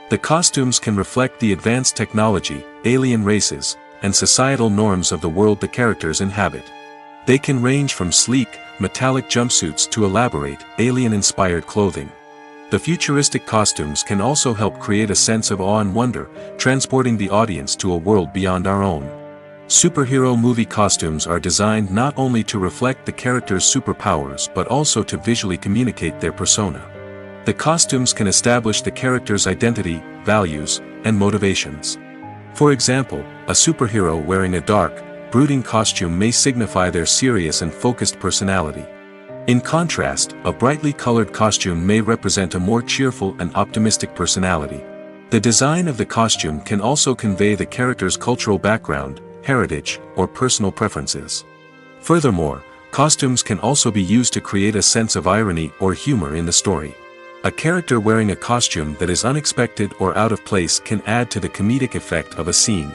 The costumes can reflect the advanced technology, alien races, and societal norms of the world the characters inhabit. They can range from sleek, metallic jumpsuits to elaborate, alien-inspired clothing. The futuristic costumes can also help create a sense of awe and wonder, transporting the audience to a world beyond our own. Superhero movie costumes are designed not only to reflect the character's superpowers but also to visually communicate their persona. The costumes can establish the character's identity, values, and motivations. For example, a superhero wearing a dark, brooding costume may signify their serious and focused personality. In contrast, a brightly colored costume may represent a more cheerful and optimistic personality. The design of the costume can also convey the character's cultural background, heritage, or personal preferences. Furthermore, costumes can also be used to create a sense of irony or humor in the story. A character wearing a costume that is unexpected or out of place can add to the comedic effect of a scene.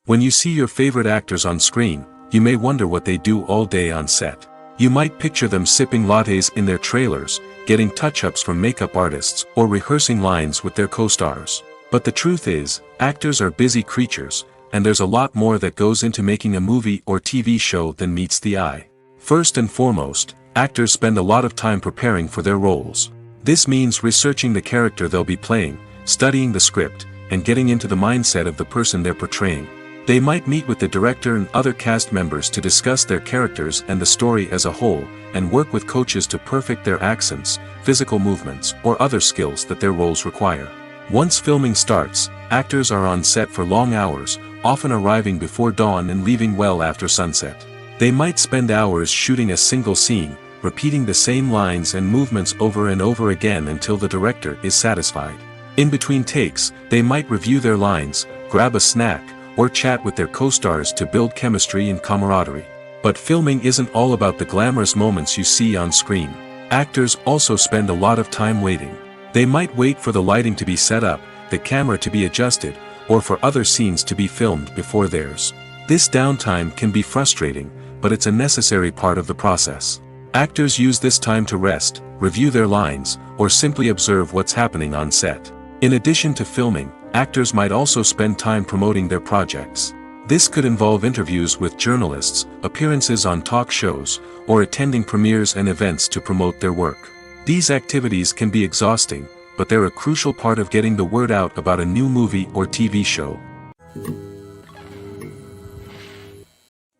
When you see your favorite actors on screen, you may wonder what they do all day on set. You might picture them sipping lattes in their trailers, getting touch-ups from makeup artists, or rehearsing lines with their co-stars. But the truth is, actors are busy creatures, and there's a lot more that goes into making a movie or TV show than meets the eye. First and foremost, actors spend a lot of time preparing for their roles. This means researching the character they'll be playing, studying the script, and getting into the mindset of the person they're portraying. They might meet with the director and other cast members to discuss their characters and the story as a whole, and work with coaches to perfect their accents, physical movements, or other skills that their roles require. Once filming starts, actors are on set for long hours, often arriving before dawn and leaving well after sunset. They might spend hours shooting a single scene, repeating the same lines and movements over and over again until the director is satisfied. In between takes, they might review their lines, grab a snack, or chat with their co-stars to build chemistry and camaraderie. But filming isn't all about the glamorous moments you see on screen. Actors also spend a lot of time waiting. They might wait for the lighting to be set up, the camera to be adjusted, or for other scenes to be filmed before theirs. This downtime can be frustrating, but it's a necessary part of the process. Actors use this time to rest, review their lines, or simply observe what's happening on set. In addition to filming, actors might also spend time promoting their projects. This could involve interviews with journalists, appearances on talk shows, or attending premieres and events to promote their work. These activities can be exhausting, but they're a crucial part of getting the word out about a new movie or TV show.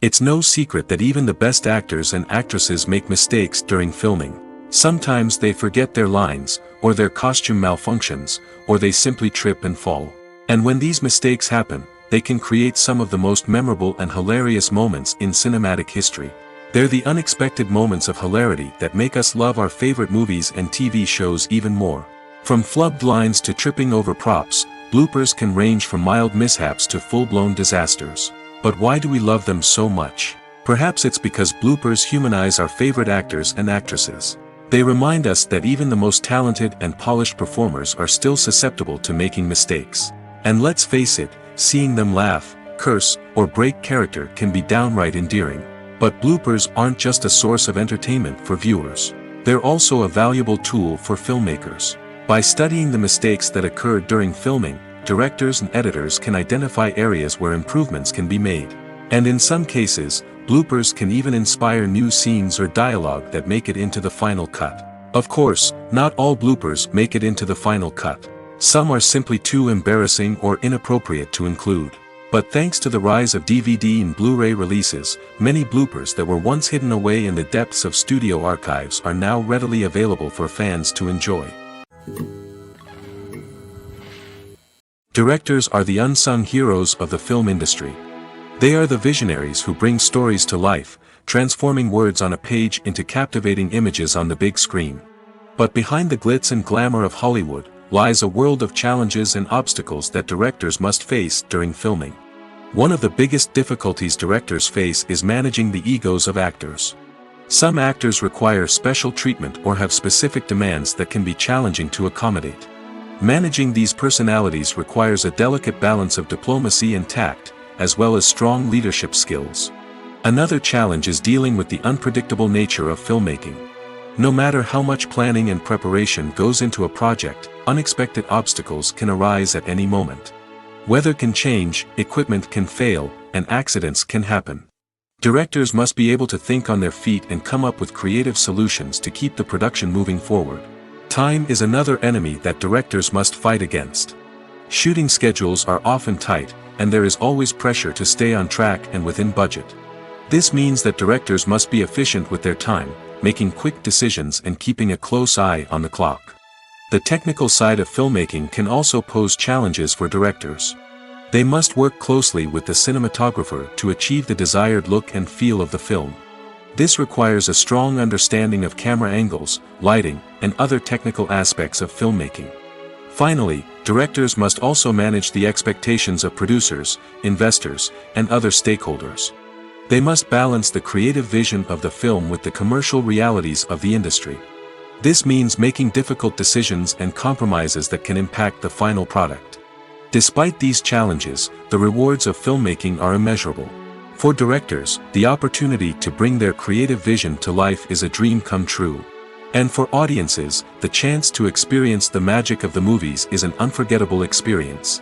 It's no secret that even the best actors and actresses make mistakes during filming. Sometimes they forget their lines, or their costume malfunctions, or they simply trip and fall. And when these mistakes happen, they can create some of the most memorable and hilarious moments in cinematic history. They're the unexpected moments of hilarity that make us love our favorite movies and TV shows even more. From flubbed lines to tripping over props, bloopers can range from mild mishaps to full-blown disasters. But why do we love them so much? Perhaps it's because bloopers humanize our favorite actors and actresses. They remind us that even the most talented and polished performers are still susceptible to making mistakes. And let's face it, seeing them laugh, curse, or break character can be downright endearing. But bloopers aren't just a source of entertainment for viewers. They're also a valuable tool for filmmakers. By studying the mistakes that occurred during filming, directors and editors can identify areas where improvements can be made. And in some cases, bloopers can even inspire new scenes or dialogue that make it into the final cut. Of course, not all bloopers make it into the final cut. Some are simply too embarrassing or inappropriate to include. But thanks to the rise of DVD and Blu-ray releases, many bloopers that were once hidden away in the depths of studio archives are now readily available for fans to enjoy. Directors are the unsung heroes of the film industry. They are the visionaries who bring stories to life, transforming words on a page into captivating images on the big screen. But behind the glitz and glamour of Hollywood, lies a world of challenges and obstacles that directors must face during filming. One of the biggest difficulties directors face is managing the egos of actors. Some actors require special treatment or have specific demands that can be challenging to accommodate. Managing these personalities requires a delicate balance of diplomacy and tact, as well as strong leadership skills. Another challenge is dealing with the unpredictable nature of filmmaking. No matter how much planning and preparation goes into a project, unexpected obstacles can arise at any moment. Weather can change, equipment can fail, and accidents can happen. Directors must be able to think on their feet and come up with creative solutions to keep the production moving forward. Time is another enemy that directors must fight against. Shooting schedules are often tight, and there is always pressure to stay on track and within budget. This means that directors must be efficient with their time, making quick decisions and keeping a close eye on the clock. The technical side of filmmaking can also pose challenges for directors. They must work closely with the cinematographer to achieve the desired look and feel of the film. This requires a strong understanding of camera angles, lighting, and other technical aspects of filmmaking. Finally, directors must also manage the expectations of producers, investors, and other stakeholders. They must balance the creative vision of the film with the commercial realities of the industry. This means making difficult decisions and compromises that can impact the final product. Despite these challenges, the rewards of filmmaking are immeasurable. For directors, the opportunity to bring their creative vision to life is a dream come true. And for audiences, the chance to experience the magic of the movies is an unforgettable experience.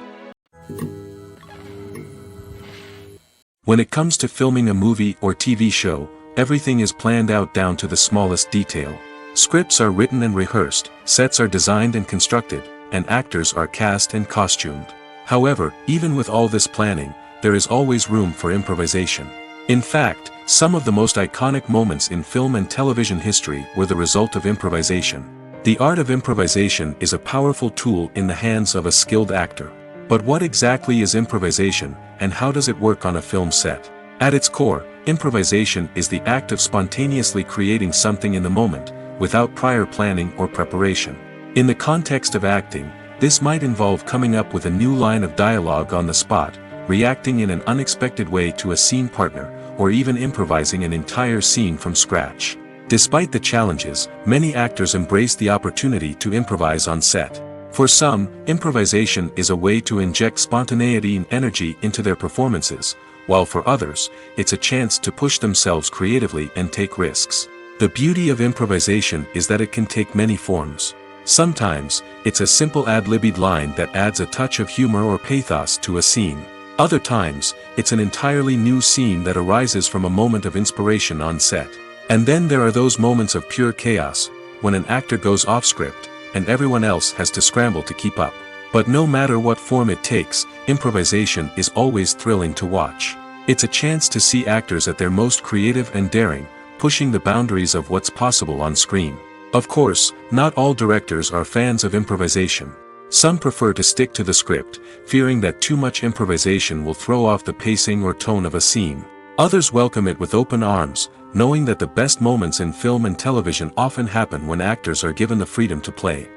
When it comes to filming a movie or TV show, everything is planned out down to the smallest detail. Scripts are written and rehearsed, sets are designed and constructed, and actors are cast and costumed. However, even with all this planning, there is always room for improvisation. In fact, some of the most iconic moments in film and television history were the result of improvisation. The art of improvisation is a powerful tool in the hands of a skilled actor. But what exactly is improvisation, and how does it work on a film set? At its core, improvisation is the act of spontaneously creating something in the moment, without prior planning or preparation. In the context of acting, this might involve coming up with a new line of dialogue on the spot, reacting in an unexpected way to a scene partner, or even improvising an entire scene from scratch. Despite the challenges, many actors embrace the opportunity to improvise on set. For some, improvisation is a way to inject spontaneity and energy into their performances, while for others, it's a chance to push themselves creatively and take risks. The beauty of improvisation is that it can take many forms. Sometimes, it's a simple ad-libbed line that adds a touch of humor or pathos to a scene. Other times, it's an entirely new scene that arises from a moment of inspiration on set. And then there are those moments of pure chaos, when an actor goes off script, and everyone else has to scramble to keep up. But no matter what form it takes, improvisation is always thrilling to watch. It's a chance to see actors at their most creative and daring, pushing the boundaries of what's possible on screen. Of course, not all directors are fans of improvisation. Some prefer to stick to the script, fearing that too much improvisation will throw off the pacing or tone of a scene. Others welcome it with open arms, knowing that the best moments in film and television often happen when actors are given the freedom to play.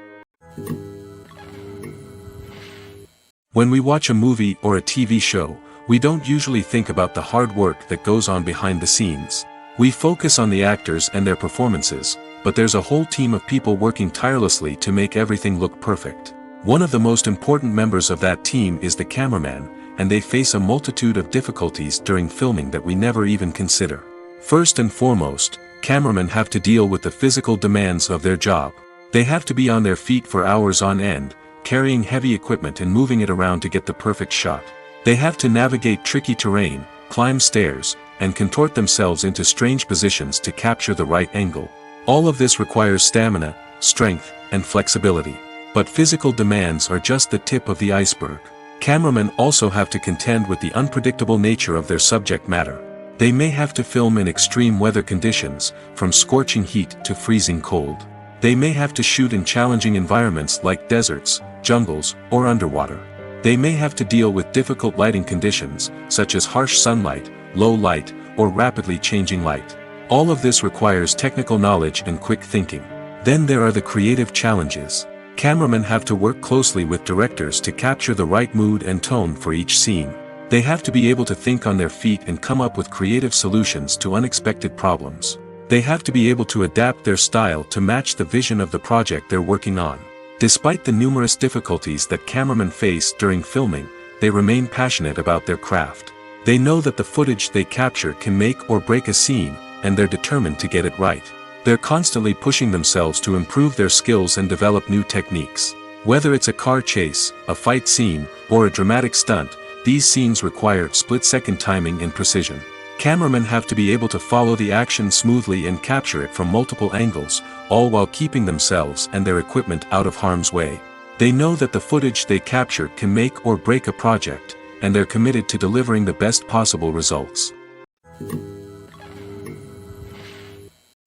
When we watch a movie or a TV show, we don't usually think about the hard work that goes on behind the scenes. We focus on the actors and their performances, but there's a whole team of people working tirelessly to make everything look perfect. One of the most important members of that team is the cameraman, and they face a multitude of difficulties during filming that we never even consider. First and foremost, cameramen have to deal with the physical demands of their job. They have to be on their feet for hours on end, carrying heavy equipment and moving it around to get the perfect shot. They have to navigate tricky terrain, climb stairs, and contort themselves into strange positions to capture the right angle. All of this requires stamina, strength, and flexibility. But physical demands are just the tip of the iceberg. Cameramen also have to contend with the unpredictable nature of their subject matter. They may have to film in extreme weather conditions, from scorching heat to freezing cold. They may have to shoot in challenging environments like deserts, jungles, or underwater. They may have to deal with difficult lighting conditions, such as harsh sunlight, low light, or rapidly changing light. All of this requires technical knowledge and quick thinking. Then there are the creative challenges. Cameramen have to work closely with directors to capture the right mood and tone for each scene. They have to be able to think on their feet and come up with creative solutions to unexpected problems. They have to be able to adapt their style to match the vision of the project they're working on. Despite the numerous difficulties that cameramen face during filming, they remain passionate about their craft. They know that the footage they capture can make or break a scene, and they're determined to get it right. They're constantly pushing themselves to improve their skills and develop new techniques. Whether it's a car chase, a fight scene, or a dramatic stunt, these scenes require split-second timing and precision. Cameramen have to be able to follow the action smoothly and capture it from multiple angles, all while keeping themselves and their equipment out of harm's way. They know that the footage they capture can make or break a project, and they're committed to delivering the best possible results.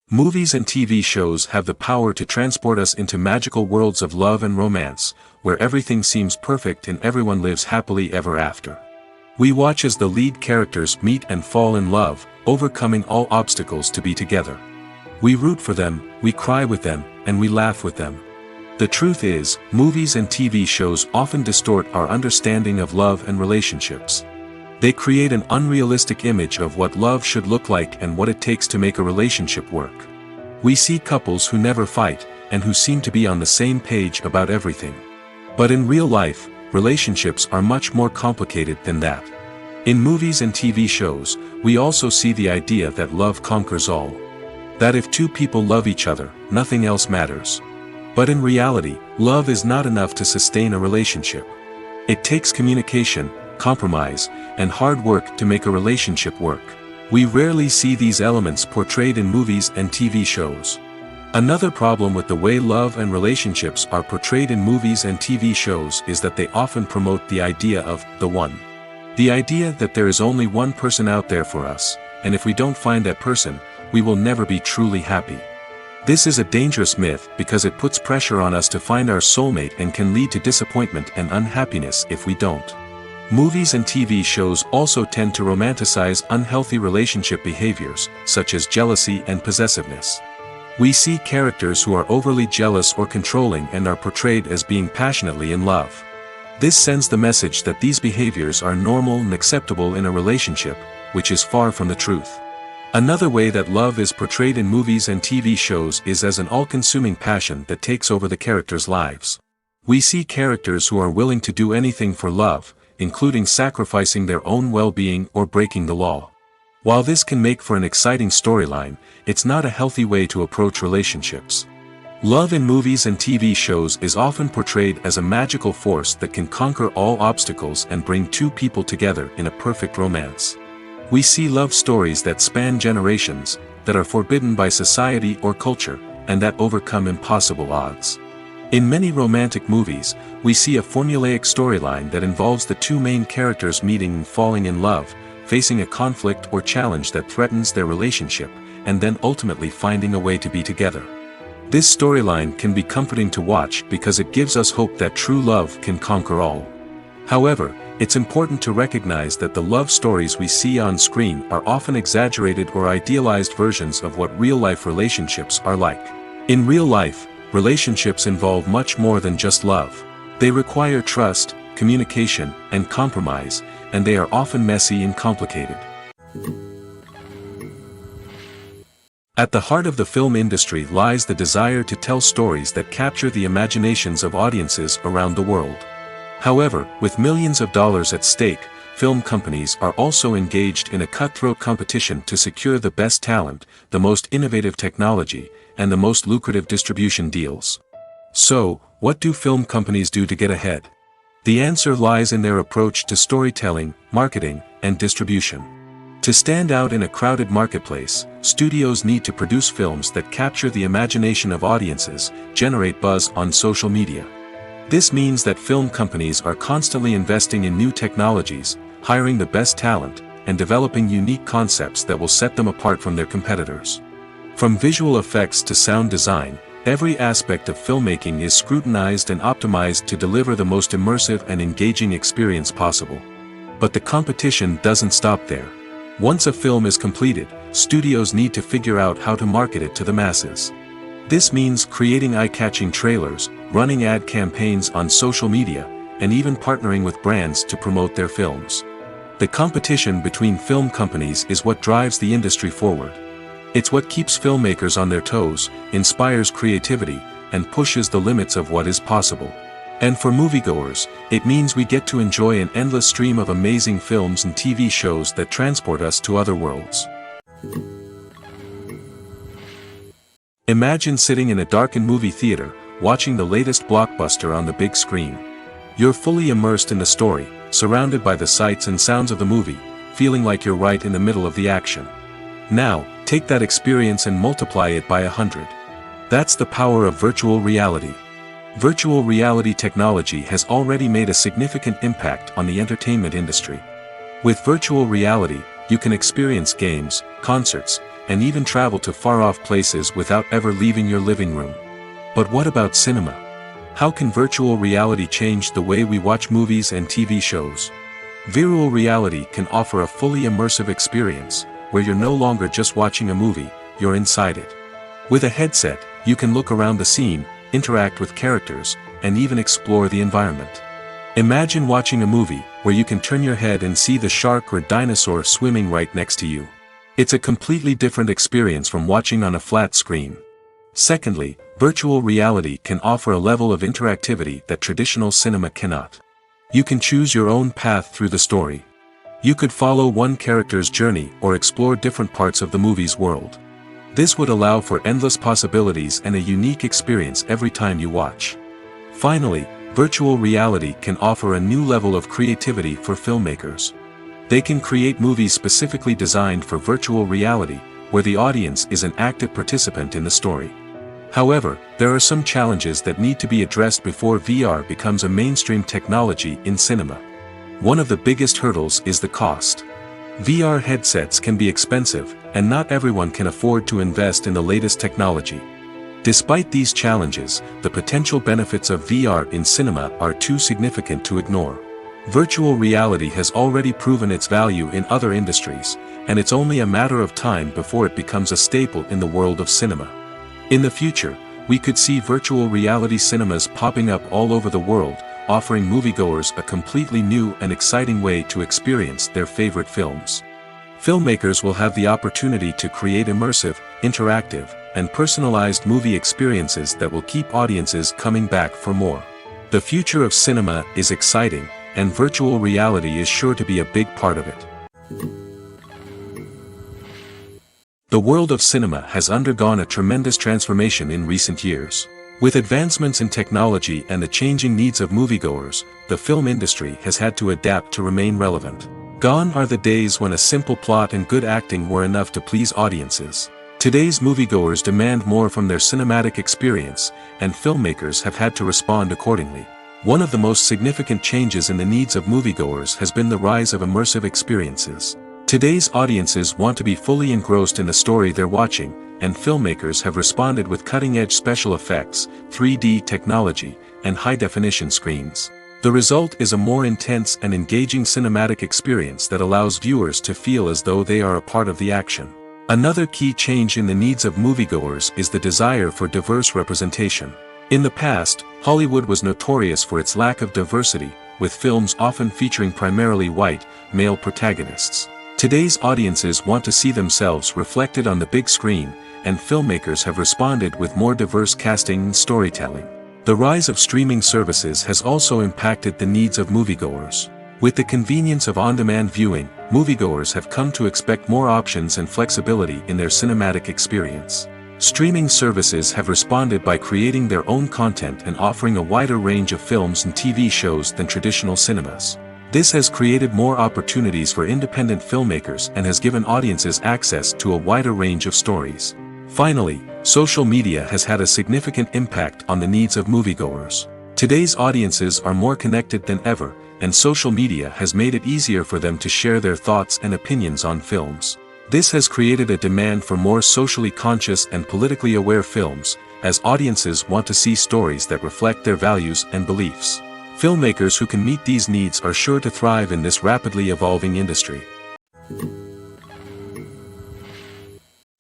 Movies and TV shows have the power to transport us into magical worlds of love and romance, where everything seems perfect and everyone lives happily ever after. We watch as the lead characters meet and fall in love, overcoming all obstacles to be together. We root for them, we cry with them, and we laugh with them. The truth is, movies and TV shows often distort our understanding of love and relationships. They create an unrealistic image of what love should look like and what it takes to make a relationship work. We see couples who never fight, and who seem to be on the same page about everything. But in real life, relationships are much more complicated than that. In movies and TV shows, we also see the idea that love conquers all. That if two people love each other, nothing else matters. But in reality, love is not enough to sustain a relationship. It takes communication, compromise, and hard work to make a relationship work. We rarely see these elements portrayed in movies and TV shows. Another problem with the way love and relationships are portrayed in movies and TV shows is that they often promote the idea of the one. The idea that there is only one person out there for us, and if we don't find that person, we will never be truly happy. This is a dangerous myth because it puts pressure on us to find our soulmate and can lead to disappointment and unhappiness if we don't. Movies and TV shows also tend to romanticize unhealthy relationship behaviors, such as jealousy and possessiveness. We see characters who are overly jealous or controlling and are portrayed as being passionately in love. This sends the message that these behaviors are normal and acceptable in a relationship, which is far from the truth. Another way that love is portrayed in movies and TV shows is as an all-consuming passion that takes over the characters' lives. We see characters who are willing to do anything for love, including sacrificing their own well-being or breaking the law. While this can make for an exciting storyline, it's not a healthy way to approach relationships. Love in movies and TV shows is often portrayed as a magical force that can conquer all obstacles and bring two people together in a perfect romance. We see love stories that span generations, that are forbidden by society or culture, and that overcome impossible odds. In many romantic movies, we see a formulaic storyline that involves the two main characters meeting and falling in love, facing a conflict or challenge that threatens their relationship, and then ultimately finding a way to be together. This storyline can be comforting to watch because it gives us hope that true love can conquer all. However, it's important to recognize that the love stories we see on screen are often exaggerated or idealized versions of what real-life relationships are like. In real life, relationships involve much more than just love. They require trust, communication, and compromise, and they are often messy and complicated. At the heart of the film industry lies the desire to tell stories that capture the imaginations of audiences around the world. However, with millions of dollars at stake, film companies are also engaged in a cutthroat competition to secure the best talent, the most innovative technology, and the most lucrative distribution deals. So, what do film companies do to get ahead? The answer lies in their approach to storytelling, marketing, and distribution. To stand out in a crowded marketplace, studios need to produce films that capture the imagination of audiences, generate buzz on social media. This means that film companies are constantly investing in new technologies, hiring the best talent, and developing unique concepts that will set them apart from their competitors. From visual effects to sound design, every aspect of filmmaking is scrutinized and optimized to deliver the most immersive and engaging experience possible. But the competition doesn't stop there. Once a film is completed, studios need to figure out how to market it to the masses. This means creating eye-catching trailers, running ad campaigns on social media, and even partnering with brands to promote their films. The competition between film companies is what drives the industry forward. It's what keeps filmmakers on their toes, inspires creativity, and pushes the limits of what is possible. And for moviegoers, it means we get to enjoy an endless stream of amazing films and TV shows that transport us to other worlds. Imagine sitting in a darkened movie theater, watching the latest blockbuster on the big screen. You're fully immersed in the story, surrounded by the sights and sounds of the movie, feeling like you're right in the middle of the action. Now, take that experience and multiply it by 100. That's the power of virtual reality. Virtual reality technology has already made a significant impact on the entertainment industry. With virtual reality, you can experience games, concerts, and even travel to far-off places without ever leaving your living room. But what about cinema? How can virtual reality change the way we watch movies and TV shows? Virtual reality can offer a fully immersive experience, where you're no longer just watching a movie, you're inside it. With a headset, you can look around the scene, interact with characters, and even explore the environment. Imagine watching a movie, where you can turn your head and see the shark or dinosaur swimming right next to you. It's a completely different experience from watching on a flat screen. Secondly, virtual reality can offer a level of interactivity that traditional cinema cannot. You can choose your own path through the story. You could follow one character's journey or explore different parts of the movie's world. This would allow for endless possibilities and a unique experience every time you watch. Finally, virtual reality can offer a new level of creativity for filmmakers. They can create movies specifically designed for virtual reality, where the audience is an active participant in the story. However, there are some challenges that need to be addressed before VR becomes a mainstream technology in cinema. One of the biggest hurdles is the cost. VR headsets can be expensive, and not everyone can afford to invest in the latest technology. Despite these challenges, the potential benefits of VR in cinema are too significant to ignore. Virtual reality has already proven its value in other industries, and it's only a matter of time before it becomes a staple in the world of cinema. In the future, we could see virtual reality cinemas popping up all over the world, offering moviegoers a completely new and exciting way to experience their favorite films. Filmmakers will have the opportunity to create immersive, interactive, and personalized movie experiences that will keep audiences coming back for more. The future of cinema is exciting, and virtual reality is sure to be a big part of it. The world of cinema has undergone a tremendous transformation in recent years. With advancements in technology and the changing needs of moviegoers, the film industry has had to adapt to remain relevant. Gone are the days when a simple plot and good acting were enough to please audiences. Today's moviegoers demand more from their cinematic experience, and filmmakers have had to respond accordingly. One of the most significant changes in the needs of moviegoers has been the rise of immersive experiences. Today's audiences want to be fully engrossed in the story they're watching, and filmmakers have responded with cutting-edge special effects, 3D technology, and high-definition screens. The result is a more intense and engaging cinematic experience that allows viewers to feel as though they are a part of the action. Another key change in the needs of moviegoers is the desire for diverse representation. In the past, Hollywood was notorious for its lack of diversity, with films often featuring primarily white, male protagonists. Today's audiences want to see themselves reflected on the big screen, and filmmakers have responded with more diverse casting and storytelling. The rise of streaming services has also impacted the needs of moviegoers. With the convenience of on-demand viewing, moviegoers have come to expect more options and flexibility in their cinematic experience. Streaming services have responded by creating their own content and offering a wider range of films and TV shows than traditional cinemas. This has created more opportunities for independent filmmakers and has given audiences access to a wider range of stories. Finally, social media has had a significant impact on the needs of moviegoers. Today's audiences are more connected than ever, and social media has made it easier for them to share their thoughts and opinions on films. This has created a demand for more socially conscious and politically aware films, as audiences want to see stories that reflect their values and beliefs. Filmmakers who can meet these needs are sure to thrive in this rapidly evolving industry.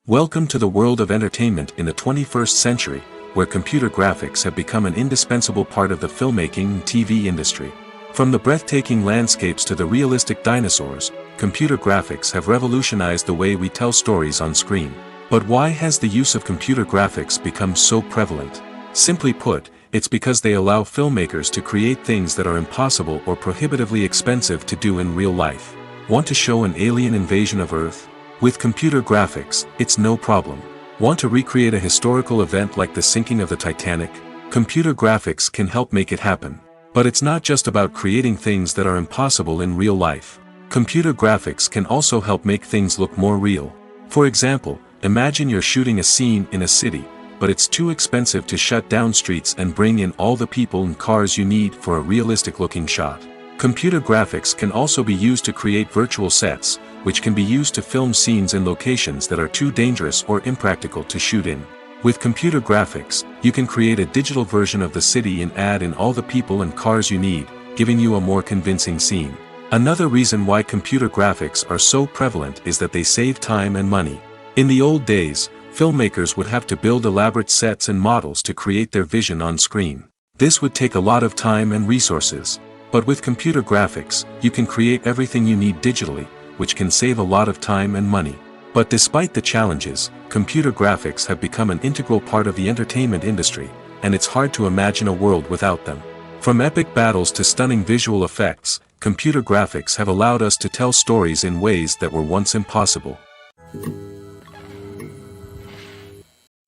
Welcome to the world of entertainment in the 21st century, where computer graphics have become an indispensable part of the filmmaking and TV industry. From the breathtaking landscapes to the realistic dinosaurs, computer graphics have revolutionized the way we tell stories on screen. But why has the use of computer graphics become so prevalent? Simply put, it's because they allow filmmakers to create things that are impossible or prohibitively expensive to do in real life. Want to show an alien invasion of Earth? With computer graphics, it's no problem. Want to recreate a historical event like the sinking of the Titanic? Computer graphics can help make it happen. But it's not just about creating things that are impossible in real life. Computer graphics can also help make things look more real. For example, imagine you're shooting a scene in a city, but it's too expensive to shut down streets and bring in all the people and cars you need for a realistic-looking shot. Computer graphics can also be used to create virtual sets, which can be used to film scenes in locations that are too dangerous or impractical to shoot in. With computer graphics, you can create a digital version of the city and add in all the people and cars you need, giving you a more convincing scene. Another reason why computer graphics are so prevalent is that they save time and money. In the old days, filmmakers would have to build elaborate sets and models to create their vision on screen. This would take a lot of time and resources. But with computer graphics, you can create everything you need digitally, which can save a lot of time and money. But despite the challenges, computer graphics have become an integral part of the entertainment industry, and it's hard to imagine a world without them. From epic battles to stunning visual effects, computer graphics have allowed us to tell stories in ways that were once impossible.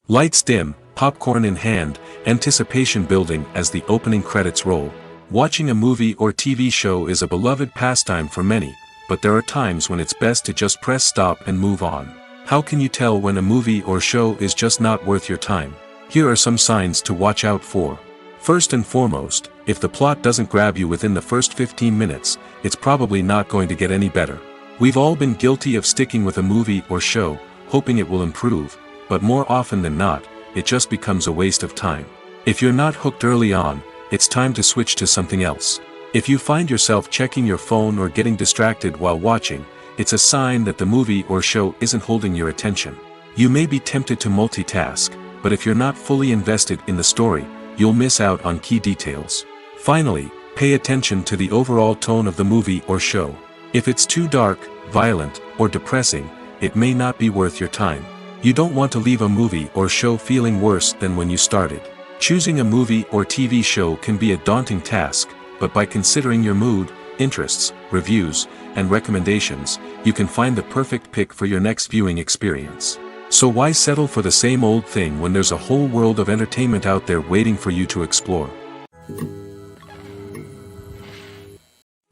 Lights dim, popcorn in hand, anticipation building as the opening credits roll. Watching a movie or TV show is a beloved pastime for many, but there are times when it's best to just press stop and move on. How can you tell when a movie or show is just not worth your time? Here are some signs to watch out for. First and foremost, if the plot doesn't grab you within the first 15 minutes, it's probably not going to get any better. We've all been guilty of sticking with a movie or show, hoping it will improve, but more often than not, it just becomes a waste of time. If you're not hooked early on, it's time to switch to something else. If you find yourself checking your phone or getting distracted while watching, it's a sign that the movie or show isn't holding your attention. You may be tempted to multitask, but if you're not fully invested in the story, you'll miss out on key details. Finally, pay attention to the overall tone of the movie or show. If it's too dark, violent, or depressing, it may not be worth your time. You don't want to leave a movie or show feeling worse than when you started. Choosing a movie or TV show can be a daunting task, but by considering your mood, interests, reviews, and recommendations, you can find the perfect pick for your next viewing experience. So why settle for the same old thing when there's a whole world of entertainment out there waiting for you to explore?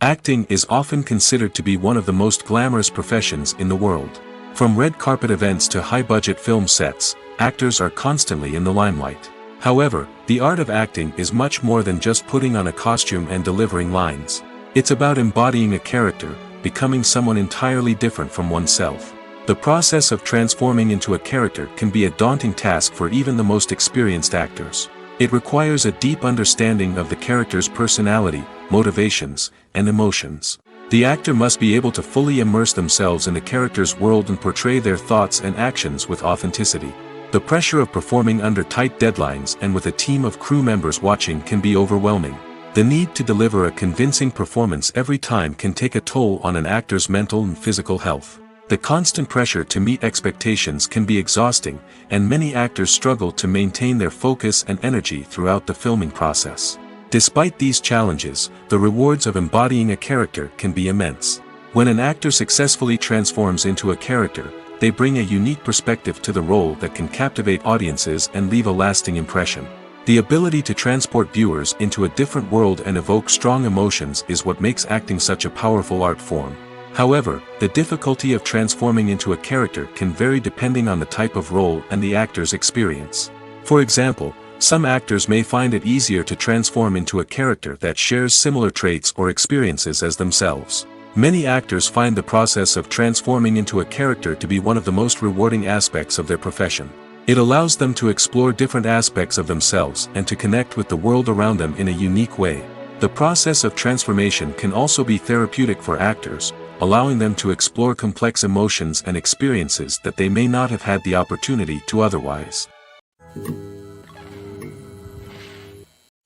Acting is often considered to be one of the most glamorous professions in the world. From red carpet events to high-budget film sets, actors are constantly in the limelight. However, the art of acting is much more than just putting on a costume and delivering lines. It's about embodying a character, becoming someone entirely different from oneself. The process of transforming into a character can be a daunting task for even the most experienced actors. It requires a deep understanding of the character's personality, motivations, and emotions. The actor must be able to fully immerse themselves in the character's world and portray their thoughts and actions with authenticity. The pressure of performing under tight deadlines and with a team of crew members watching can be overwhelming. The need to deliver a convincing performance every time can take a toll on an actor's mental and physical health. The constant pressure to meet expectations can be exhausting, and many actors struggle to maintain their focus and energy throughout the filming process. Despite these challenges, the rewards of embodying a character can be immense. When an actor successfully transforms into a character, they bring a unique perspective to the role that can captivate audiences and leave a lasting impression. The ability to transport viewers into a different world and evoke strong emotions is what makes acting such a powerful art form. However, the difficulty of transforming into a character can vary depending on the type of role and the actor's experience. For example, some actors may find it easier to transform into a character that shares similar traits or experiences as themselves. Many actors find the process of transforming into a character to be one of the most rewarding aspects of their profession. It allows them to explore different aspects of themselves and to connect with the world around them in a unique way. The process of transformation can also be therapeutic for actors, allowing them to explore complex emotions and experiences that they may not have had the opportunity to otherwise.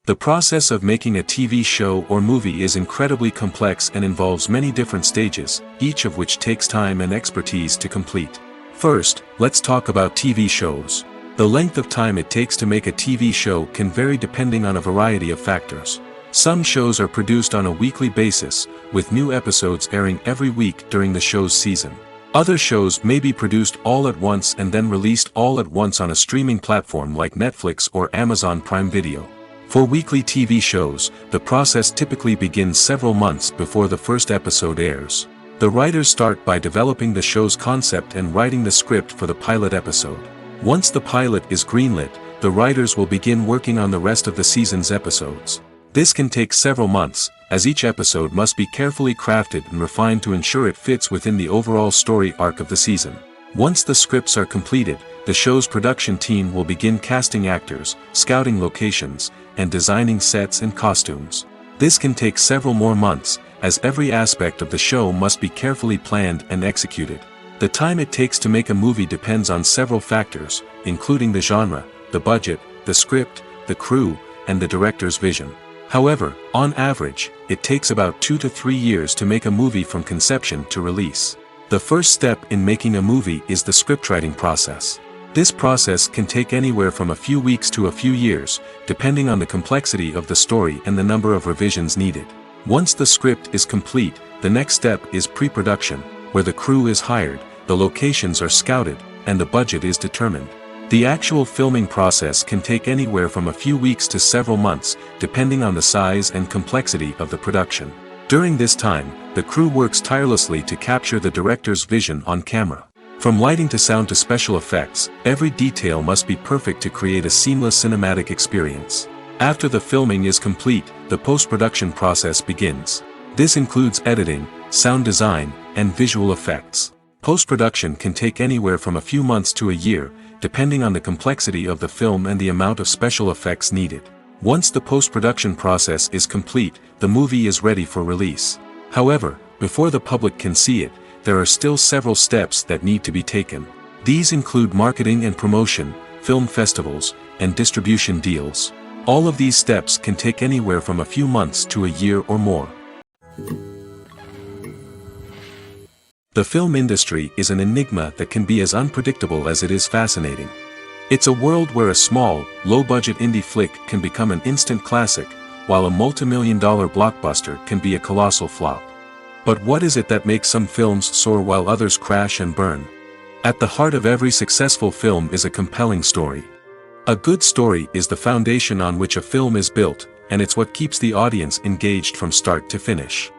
The process of making a TV show or movie is incredibly complex and involves many different stages, each of which takes time and expertise to complete. First, let's talk about TV shows. The length of time it takes to make a TV show can vary depending on a variety of factors. Some shows are produced on a weekly basis, with new episodes airing every week during the show's season. Other shows may be produced all at once and then released all at once on a streaming platform like Netflix or Amazon Prime Video. For weekly TV shows, the process typically begins several months before the first episode airs. The writers start by developing the show's concept and writing the script for the pilot episode. Once the pilot is greenlit, the writers will begin working on the rest of the season's episodes. This can take several months, as each episode must be carefully crafted and refined to ensure it fits within the overall story arc of the season. Once the scripts are completed, the show's production team will begin casting actors, scouting locations, and designing sets and costumes. This can take several more months, as every aspect of the show must be carefully planned and executed. The time it takes to make a movie depends on several factors, including the genre, the budget, the script, the crew, and the director's vision. However, on average, it takes about 2 to 3 years to make a movie from conception to release. The first step in making a movie is the scriptwriting process. This process can take anywhere from a few weeks to a few years, depending on the complexity of the story and the number of revisions needed. Once the script is complete, the next step is pre-production, where the crew is hired, the locations are scouted, and the budget is determined. The actual filming process can take anywhere from a few weeks to several months, depending on the size and complexity of the production. During this time, the crew works tirelessly to capture the director's vision on camera. From lighting to sound to special effects, every detail must be perfect to create a seamless cinematic experience. After the filming is complete, the post-production process begins. This includes editing, sound design, and visual effects. Post-production can take anywhere from a few months to a year, depending on the complexity of the film and the amount of special effects needed. Once the post-production process is complete, the movie is ready for release. However, before the public can see it, there are still several steps that need to be taken. These include marketing and promotion, film festivals, and distribution deals. All of these steps can take anywhere from a few months to a year or more. The film industry is an enigma that can be as unpredictable as it is fascinating. It's a world where a small, low-budget indie flick can become an instant classic, while a multi-million-dollar blockbuster can be a colossal flop. But what is it that makes some films soar while others crash and burn? At the heart of every successful film is a compelling story. A good story is the foundation on which a film is built, and it's what keeps the audience engaged from start to finish.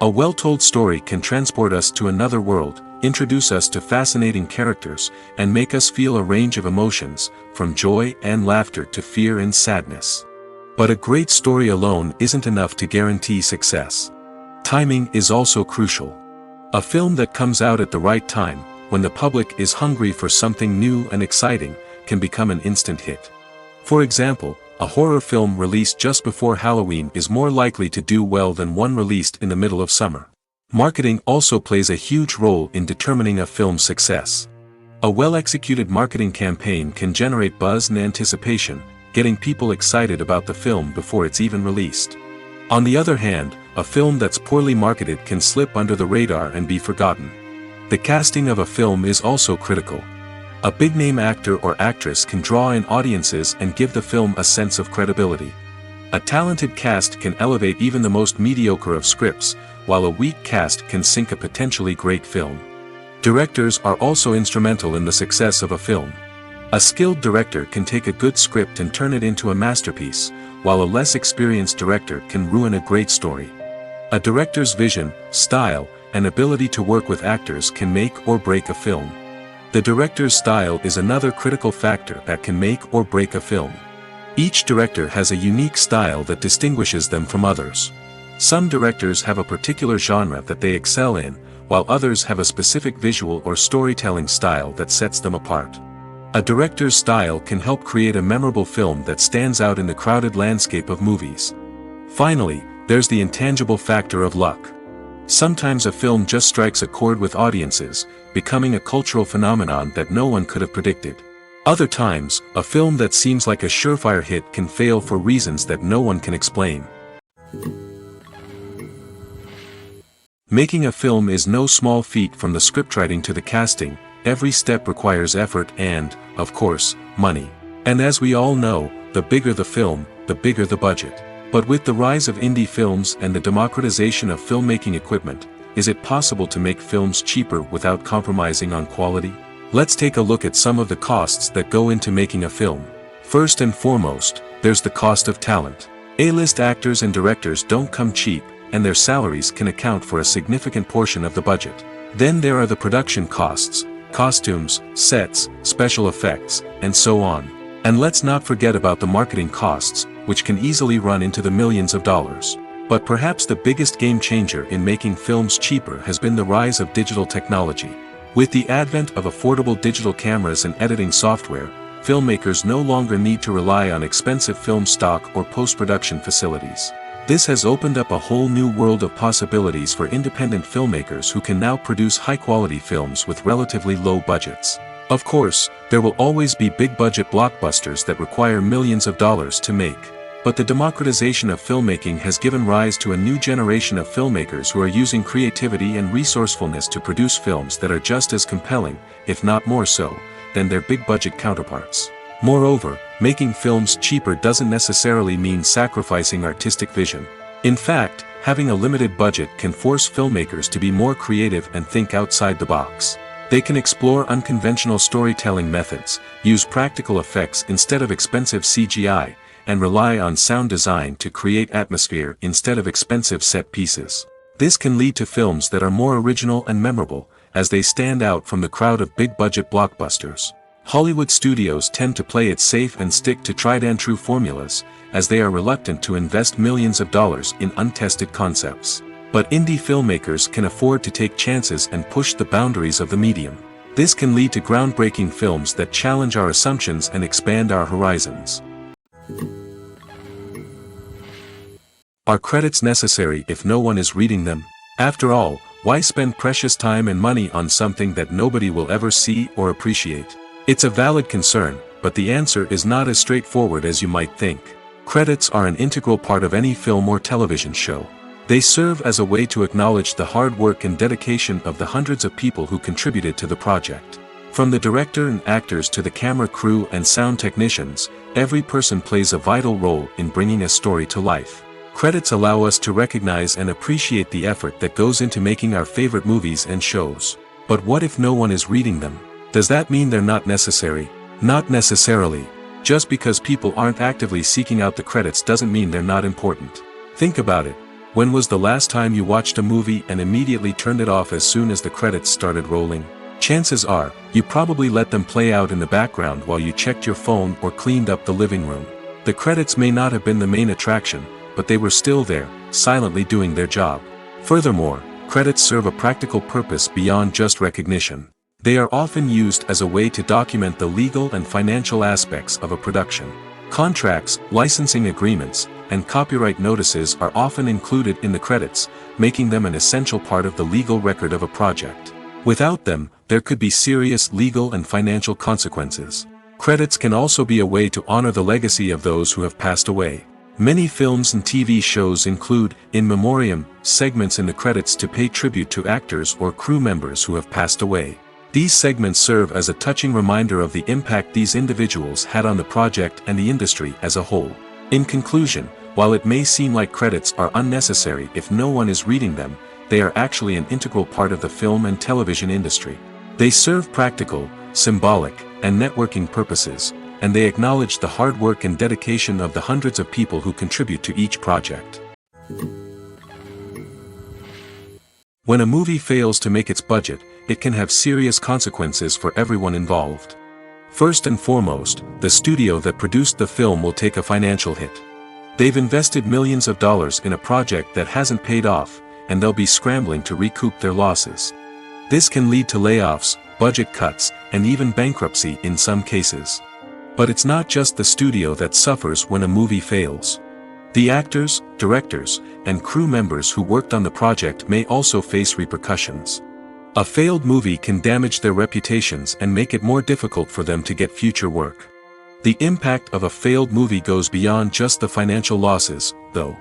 A well-told story can transport us to another world, introduce us to fascinating characters, and make us feel a range of emotions, from joy and laughter to fear and sadness. But a great story alone isn't enough to guarantee success. Timing is also crucial. A film that comes out at the right time, when the public is hungry for something new and exciting, can become an instant hit. For example, a horror film released just before Halloween is more likely to do well than one released in the middle of summer. Marketing also plays a huge role in determining a film's success. A well-executed marketing campaign can generate buzz and anticipation, getting people excited about the film before it's even released. On the other hand, a film that's poorly marketed can slip under the radar and be forgotten. The casting of a film is also critical. A big-name actor or actress can draw in audiences and give the film a sense of credibility. A talented cast can elevate even the most mediocre of scripts, while a weak cast can sink a potentially great film. Directors are also instrumental in the success of a film. A skilled director can take a good script and turn it into a masterpiece, while a less experienced director can ruin a great story. A director's vision, style, and ability to work with actors can make or break a film. The director's style is another critical factor that can make or break a film. Each director has a unique style that distinguishes them from others. Some directors have a particular genre that they excel in, while others have a specific visual or storytelling style that sets them apart. A director's style can help create a memorable film that stands out in the crowded landscape of movies. Finally, there's the intangible factor of luck. Sometimes a film just strikes a chord with audiences, becoming a cultural phenomenon that no one could have predicted. Other times, a film that seems like a surefire hit can fail for reasons that no one can explain. Making a film is no small feat. From the scriptwriting to the casting, every step requires effort and, of course, money. And as we all know, the bigger the film, the bigger the budget. But with the rise of indie films and the democratization of filmmaking equipment, is it possible to make films cheaper without compromising on quality? Let's take a look at some of the costs that go into making a film. First and foremost, there's the cost of talent. A-list actors and directors don't come cheap, and their salaries can account for a significant portion of the budget. Then there are the production costs, costumes, sets, special effects, and so on. And let's not forget about the marketing costs, which can easily run into the millions of dollars. But perhaps the biggest game changer in making films cheaper has been the rise of digital technology. With the advent of affordable digital cameras and editing software, filmmakers no longer need to rely on expensive film stock or post-production facilities. This has opened up a whole new world of possibilities for independent filmmakers who can now produce high-quality films with relatively low budgets. Of course, there will always be big-budget blockbusters that require millions of dollars to make. But the democratization of filmmaking has given rise to a new generation of filmmakers who are using creativity and resourcefulness to produce films that are just as compelling, if not more so, than their big-budget counterparts. Moreover, making films cheaper doesn't necessarily mean sacrificing artistic vision. In fact, having a limited budget can force filmmakers to be more creative and think outside the box. They can explore unconventional storytelling methods, use practical effects instead of expensive CGI, and rely on sound design to create atmosphere instead of expensive set pieces. This can lead to films that are more original and memorable, as they stand out from the crowd of big-budget blockbusters. Hollywood studios tend to play it safe and stick to tried-and-true formulas, as they are reluctant to invest millions of dollars in untested concepts. But indie filmmakers can afford to take chances and push the boundaries of the medium. This can lead to groundbreaking films that challenge our assumptions and expand our horizons. Are credits necessary if no one is reading them? After all, why spend precious time and money on something that nobody will ever see or appreciate? It's a valid concern, but the answer is not as straightforward as you might think. Credits are an integral part of any film or television show. They serve as a way to acknowledge the hard work and dedication of the hundreds of people who contributed to the project. From the director and actors to the camera crew and sound technicians, every person plays a vital role in bringing a story to life. Credits allow us to recognize and appreciate the effort that goes into making our favorite movies and shows. But what if no one is reading them? Does that mean they're not necessary? Not necessarily. Just because people aren't actively seeking out the credits doesn't mean they're not important. Think about it. When was the last time you watched a movie and immediately turned it off as soon as the credits started rolling? Chances are, you probably let them play out in the background while you checked your phone or cleaned up the living room. The credits may not have been the main attraction, but they were still there, silently doing their job. Furthermore, credits serve a practical purpose beyond just recognition. They are often used as a way to document the legal and financial aspects of a production. Contracts, licensing agreements, and copyright notices are often included in the credits, making them an essential part of the legal record of a project. Without them, there could be serious legal and financial consequences. Credits can also be a way to honor the legacy of those who have passed away. Many films and TV shows include, in memoriam, segments in the credits to pay tribute to actors or crew members who have passed away. These segments serve as a touching reminder of the impact these individuals had on the project and the industry as a whole. In conclusion, while it may seem like credits are unnecessary if no one is reading them, they are actually an integral part of the film and television industry. They serve practical, symbolic, and networking purposes, and they acknowledge the hard work and dedication of the hundreds of people who contribute to each project. When a movie fails to make its budget, it can have serious consequences for everyone involved. First and foremost, the studio that produced the film will take a financial hit. They've invested millions of dollars in a project that hasn't paid off, and they'll be scrambling to recoup their losses. This can lead to layoffs, budget cuts, and even bankruptcy in some cases. But it's not just the studio that suffers when a movie fails. The actors, directors, and crew members who worked on the project may also face repercussions. A failed movie can damage their reputations and make it more difficult for them to get future work. The impact of a failed movie goes beyond just the financial losses, though.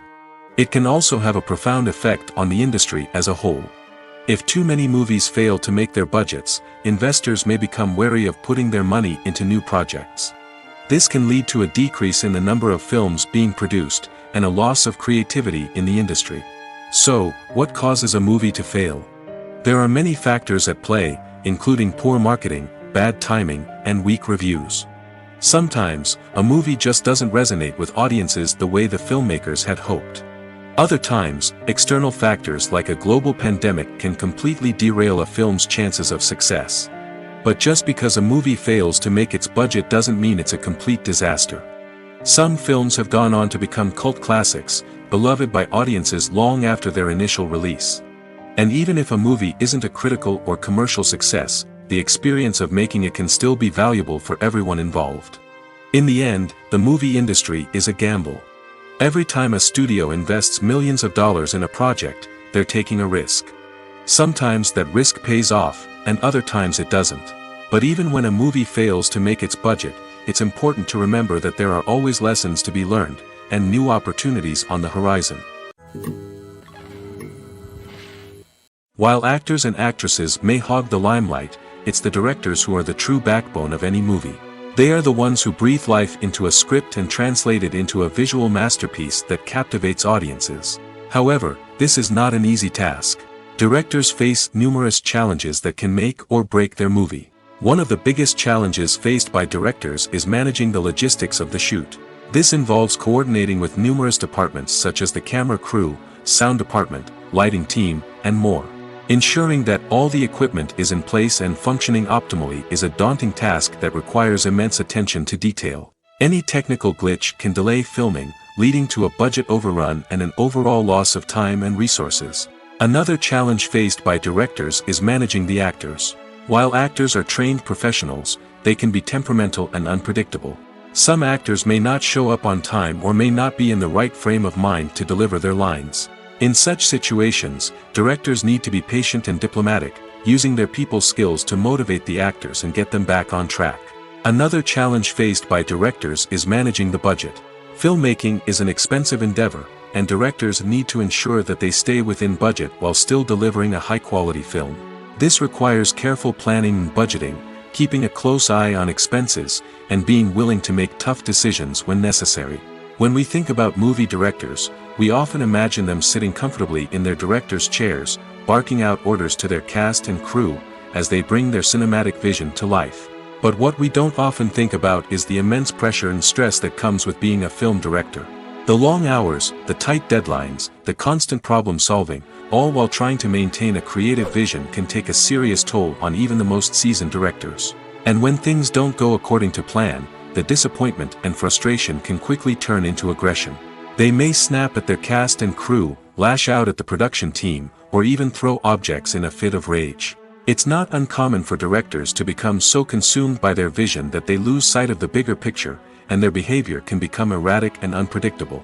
It can also have a profound effect on the industry as a whole. If too many movies fail to make their budgets, investors may become wary of putting their money into new projects. This can lead to a decrease in the number of films being produced, and a loss of creativity in the industry. So, what causes a movie to fail? There are many factors at play, including poor marketing, bad timing, and weak reviews. Sometimes, a movie just doesn't resonate with audiences the way the filmmakers had hoped. Other times, external factors like a global pandemic can completely derail a film's chances of success. But just because a movie fails to make its budget doesn't mean it's a complete disaster. Some films have gone on to become cult classics, beloved by audiences long after their initial release. And even if a movie isn't a critical or commercial success, the experience of making it can still be valuable for everyone involved. In the end, the movie industry is a gamble. Every time a studio invests millions of dollars in a project, they're taking a risk. Sometimes that risk pays off, and other times it doesn't. But even when a movie fails to make its budget, it's important to remember that there are always lessons to be learned, and new opportunities on the horizon. While actors and actresses may hog the limelight, it's the directors who are the true backbone of any movie. They are the ones who breathe life into a script and translate it into a visual masterpiece that captivates audiences. However, this is not an easy task. Directors face numerous challenges that can make or break their movie. One of the biggest challenges faced by directors is managing the logistics of the shoot. This involves coordinating with numerous departments such as the camera crew, sound department, lighting team, and more. Ensuring that all the equipment is in place and functioning optimally is a daunting task that requires immense attention to detail. Any technical glitch can delay filming, leading to a budget overrun and an overall loss of time and resources. Another challenge faced by directors is managing the actors. While actors are trained professionals, they can be temperamental and unpredictable. Some actors may not show up on time or may not be in the right frame of mind to deliver their lines. In such situations, directors need to be patient and diplomatic, using their people skills to motivate the actors and get them back on track. Another challenge faced by directors is managing the budget. Filmmaking is an expensive endeavor, and directors need to ensure that they stay within budget while still delivering a high-quality film. This requires careful planning and budgeting, keeping a close eye on expenses, and being willing to make tough decisions when necessary. When we think about movie directors, we often imagine them sitting comfortably in their director's chairs, barking out orders to their cast and crew, as they bring their cinematic vision to life. But what we don't often think about is the immense pressure and stress that comes with being a film director. The long hours, the tight deadlines, the constant problem solving, all while trying to maintain a creative vision can take a serious toll on even the most seasoned directors. And when things don't go according to plan, the disappointment and frustration can quickly turn into aggression. They may snap at their cast and crew, lash out at the production team, or even throw objects in a fit of rage. It's not uncommon for directors to become so consumed by their vision that they lose sight of the bigger picture, and their behavior can become erratic and unpredictable.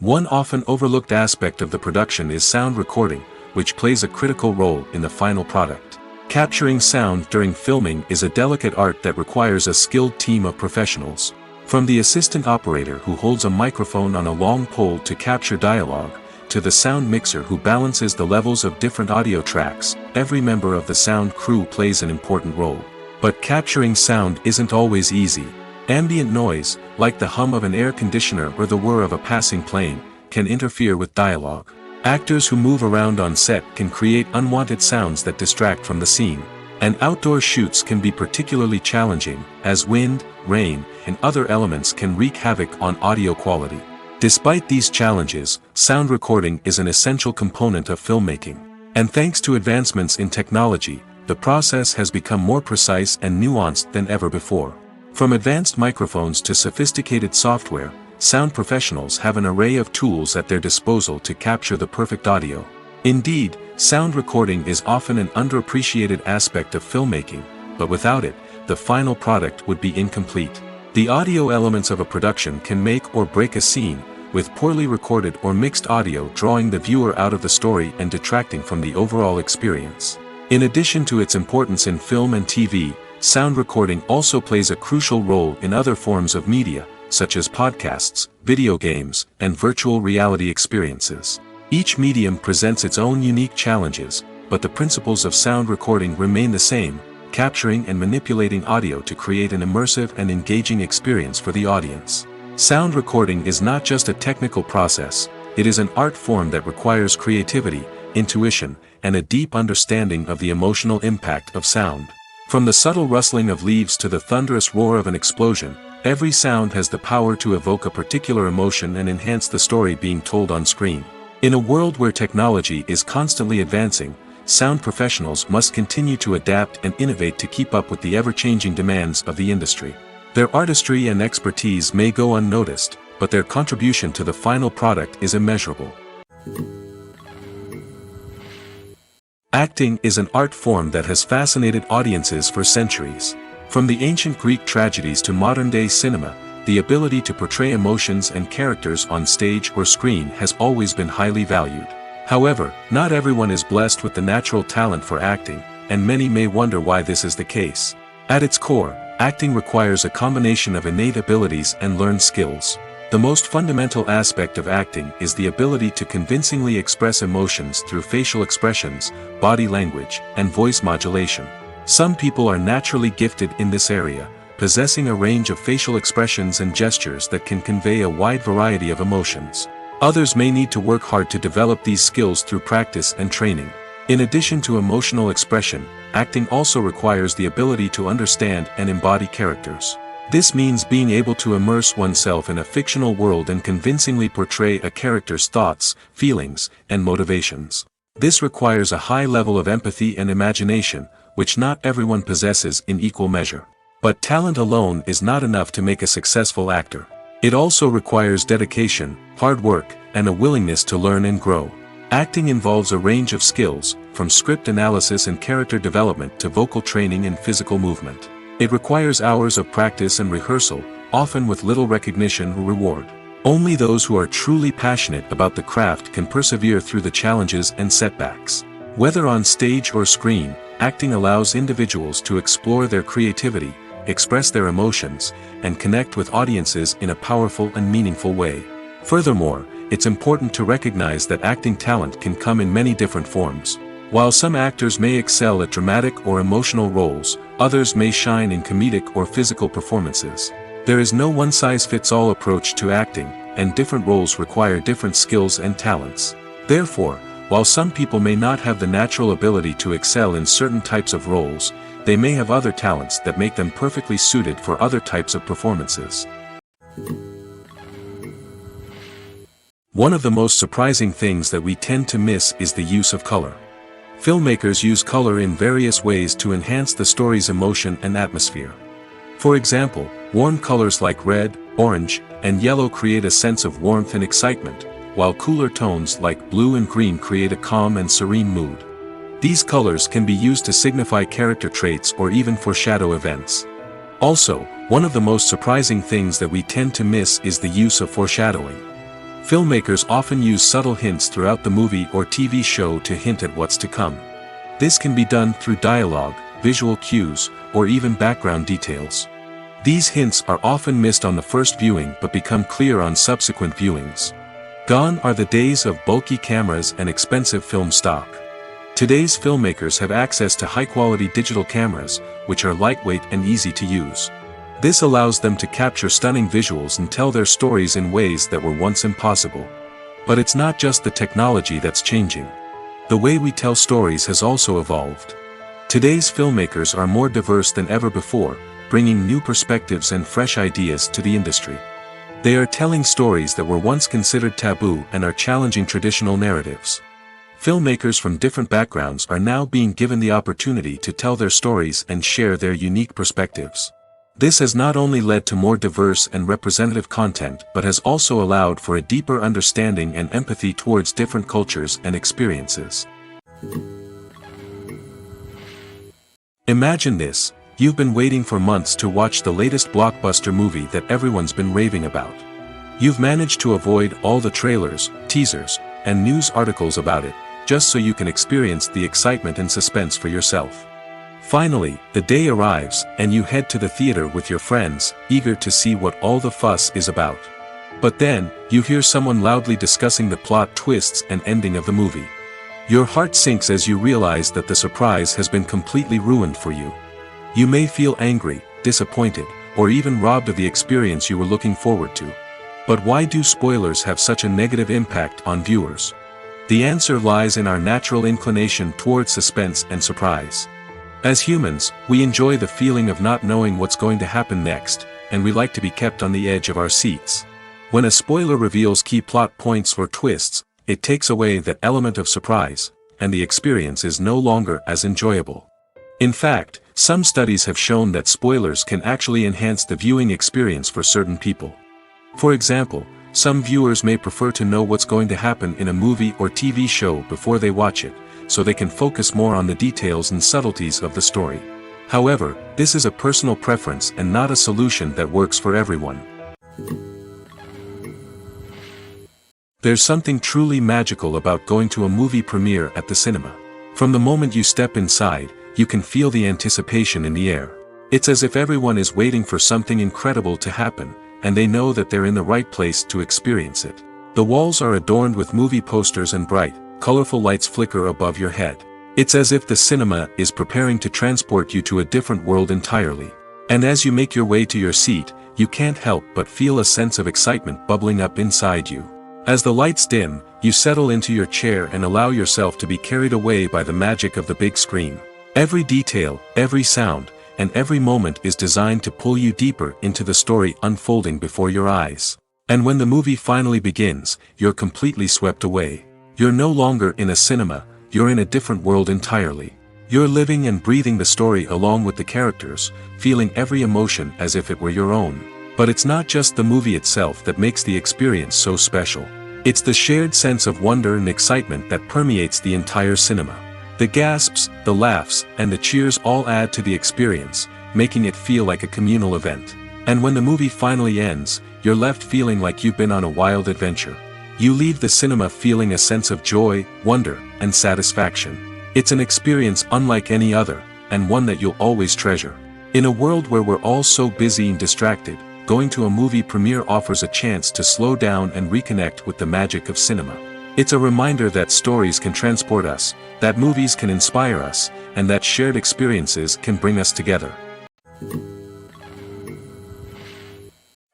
One often overlooked aspect of the production is sound recording, which plays a critical role in the final product. Capturing sound during filming is a delicate art that requires a skilled team of professionals. From the assistant operator who holds a microphone on a long pole to capture dialogue, to the sound mixer who balances the levels of different audio tracks, every member of the sound crew plays an important role. But capturing sound isn't always easy. Ambient noise, like the hum of an air conditioner or the whir of a passing plane, can interfere with dialogue. Actors who move around on set can create unwanted sounds that distract from the scene. And outdoor shoots can be particularly challenging, as wind, rain, and other elements can wreak havoc on audio quality. Despite these challenges, sound recording is an essential component of filmmaking. And thanks to advancements in technology, the process has become more precise and nuanced than ever before. From advanced microphones to sophisticated software, sound professionals have an array of tools at their disposal to capture the perfect audio. Indeed, sound recording is often an underappreciated aspect of filmmaking, but without it, the final product would be incomplete. The audio elements of a production can make or break a scene, with poorly recorded or mixed audio drawing the viewer out of the story and detracting from the overall experience. In addition to its importance in film and TV, sound recording also plays a crucial role in other forms of media, such as podcasts, video games, and virtual reality experiences. Each medium presents its own unique challenges, but the principles of sound recording remain the same, capturing and manipulating audio to create an immersive and engaging experience for the audience. Sound recording is not just a technical process, it is an art form that requires creativity, intuition, and a deep understanding of the emotional impact of sound. From the subtle rustling of leaves to the thunderous roar of an explosion, every sound has the power to evoke a particular emotion and enhance the story being told on screen. In a world where technology is constantly advancing, sound professionals must continue to adapt and innovate to keep up with the ever-changing demands of the industry. Their artistry and expertise may go unnoticed, but their contribution to the final product is immeasurable. Acting is an art form that has fascinated audiences for centuries. From the ancient Greek tragedies to modern-day cinema, the ability to portray emotions and characters on stage or screen has always been highly valued. However, not everyone is blessed with the natural talent for acting, and many may wonder why this is the case. At its core, acting requires a combination of innate abilities and learned skills. The most fundamental aspect of acting is the ability to convincingly express emotions through facial expressions, body language, and voice modulation. Some people are naturally gifted in this area, possessing a range of facial expressions and gestures that can convey a wide variety of emotions. Others may need to work hard to develop these skills through practice and training. In addition to emotional expression, acting also requires the ability to understand and embody characters. This means being able to immerse oneself in a fictional world and convincingly portray a character's thoughts, feelings, and motivations. This requires a high level of empathy and imagination, which not everyone possesses in equal measure. But talent alone is not enough to make a successful actor. It also requires dedication, hard work, and a willingness to learn and grow. Acting involves a range of skills, from script analysis and character development to vocal training and physical movement. It requires hours of practice and rehearsal, often with little recognition or reward. Only those who are truly passionate about the craft can persevere through the challenges and setbacks. Whether on stage or screen, acting allows individuals to explore their creativity, express their emotions, and connect with audiences in a powerful and meaningful way. Furthermore, it's important to recognize that acting talent can come in many different forms. While some actors may excel at dramatic or emotional roles, others may shine in comedic or physical performances. There is no one-size-fits-all approach to acting, and different roles require different skills and talents. Therefore, while some people may not have the natural ability to excel in certain types of roles, they may have other talents that make them perfectly suited for other types of performances. One of the most surprising things that we tend to miss is the use of color. Filmmakers use color in various ways to enhance the story's emotion and atmosphere. For example, warm colors like red, orange, and yellow create a sense of warmth and excitement, while cooler tones like blue and green create a calm and serene mood. These colors can be used to signify character traits or even foreshadow events. Also, one of the most surprising things that we tend to miss is the use of foreshadowing. Filmmakers often use subtle hints throughout the movie or TV show to hint at what's to come. This can be done through dialogue, visual cues, or even background details. These hints are often missed on the first viewing but become clear on subsequent viewings. Gone are the days of bulky cameras and expensive film stock. Today's filmmakers have access to high-quality digital cameras, which are lightweight and easy to use. This allows them to capture stunning visuals and tell their stories in ways that were once impossible. But it's not just the technology that's changing. The way we tell stories has also evolved. Today's filmmakers are more diverse than ever before, bringing new perspectives and fresh ideas to the industry. They are telling stories that were once considered taboo and are challenging traditional narratives. Filmmakers from different backgrounds are now being given the opportunity to tell their stories and share their unique perspectives. This has not only led to more diverse and representative content but has also allowed for a deeper understanding and empathy towards different cultures and experiences. Imagine this: you've been waiting for months to watch the latest blockbuster movie that everyone's been raving about. You've managed to avoid all the trailers, teasers, and news articles about it, just so you can experience the excitement and suspense for yourself. Finally, the day arrives, and you head to the theater with your friends, eager to see what all the fuss is about. But then, you hear someone loudly discussing the plot twists and ending of the movie. Your heart sinks as you realize that the surprise has been completely ruined for you. You may feel angry, disappointed, or even robbed of the experience you were looking forward to. But why do spoilers have such a negative impact on viewers? The answer lies in our natural inclination toward suspense and surprise. As humans, we enjoy the feeling of not knowing what's going to happen next, and we like to be kept on the edge of our seats. When a spoiler reveals key plot points or twists, it takes away that element of surprise, and the experience is no longer as enjoyable. In fact, some studies have shown that spoilers can actually enhance the viewing experience for certain people. For example, some viewers may prefer to know what's going to happen in a movie or TV show before they watch it, so they can focus more on the details and subtleties of the story. However, this is a personal preference and not a solution that works for everyone. There's something truly magical about going to a movie premiere at the cinema. From the moment you step inside, you can feel the anticipation in the air. It's as if everyone is waiting for something incredible to happen, and they know that they're in the right place to experience it. The walls are adorned with movie posters and bright, colorful lights flicker above your head. It's as if the cinema is preparing to transport you to a different world entirely. And as you make your way to your seat, you can't help but feel a sense of excitement bubbling up inside you. As the lights dim, you settle into your chair and allow yourself to be carried away by the magic of the big screen. Every detail, every sound, and every moment is designed to pull you deeper into the story unfolding before your eyes. And when the movie finally begins, you're completely swept away. You're no longer in a cinema, you're in a different world entirely. You're living and breathing the story along with the characters, feeling every emotion as if it were your own. But it's not just the movie itself that makes the experience so special. It's the shared sense of wonder and excitement that permeates the entire cinema. The gasps, the laughs, and the cheers all add to the experience, making it feel like a communal event. And when the movie finally ends, you're left feeling like you've been on a wild adventure. You leave the cinema feeling a sense of joy, wonder, and satisfaction. It's an experience unlike any other, and one that you'll always treasure. In a world where we're all so busy and distracted, going to a movie premiere offers a chance to slow down and reconnect with the magic of cinema. It's a reminder that stories can transport us, that movies can inspire us, and that shared experiences can bring us together.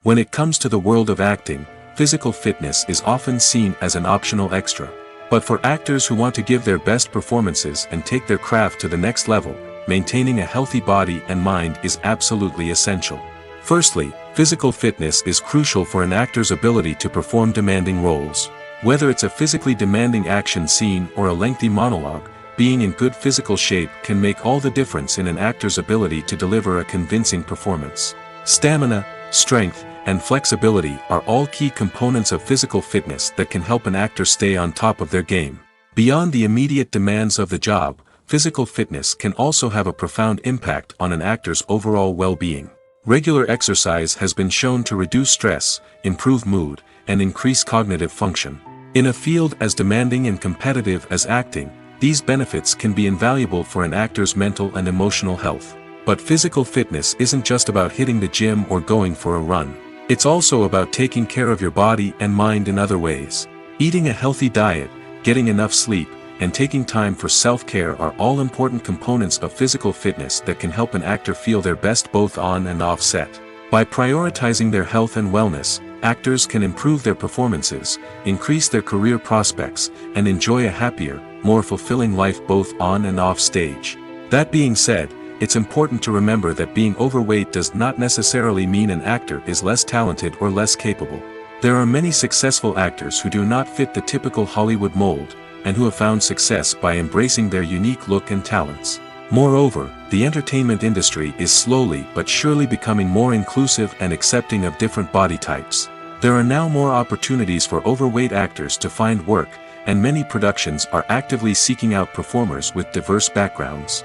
When it comes to the world of acting, physical fitness is often seen as an optional extra. But for actors who want to give their best performances and take their craft to the next level, maintaining a healthy body and mind is absolutely essential. Firstly, physical fitness is crucial for an actor's ability to perform demanding roles. Whether it's a physically demanding action scene or a lengthy monologue, being in good physical shape can make all the difference in an actor's ability to deliver a convincing performance. Stamina, strength, and flexibility are all key components of physical fitness that can help an actor stay on top of their game. Beyond the immediate demands of the job, physical fitness can also have a profound impact on an actor's overall well-being. Regular exercise has been shown to reduce stress, improve mood, and increase cognitive function. In a field as demanding and competitive as acting, these benefits can be invaluable for an actor's mental and emotional health. But physical fitness isn't just about hitting the gym or going for a run. It's also about taking care of your body and mind in other ways. Eating a healthy diet, getting enough sleep, and taking time for self-care are all important components of physical fitness that can help an actor feel their best both on and off set. By prioritizing their health and wellness, actors can improve their performances, increase their career prospects, and enjoy a happier, more fulfilling life both on and off stage. That being said, it's important to remember that being overweight does not necessarily mean an actor is less talented or less capable. There are many successful actors who do not fit the typical Hollywood mold, and who have found success by embracing their unique look and talents. Moreover, the entertainment industry is slowly but surely becoming more inclusive and accepting of different body types. There are now more opportunities for overweight actors to find work, and many productions are actively seeking out performers with diverse backgrounds.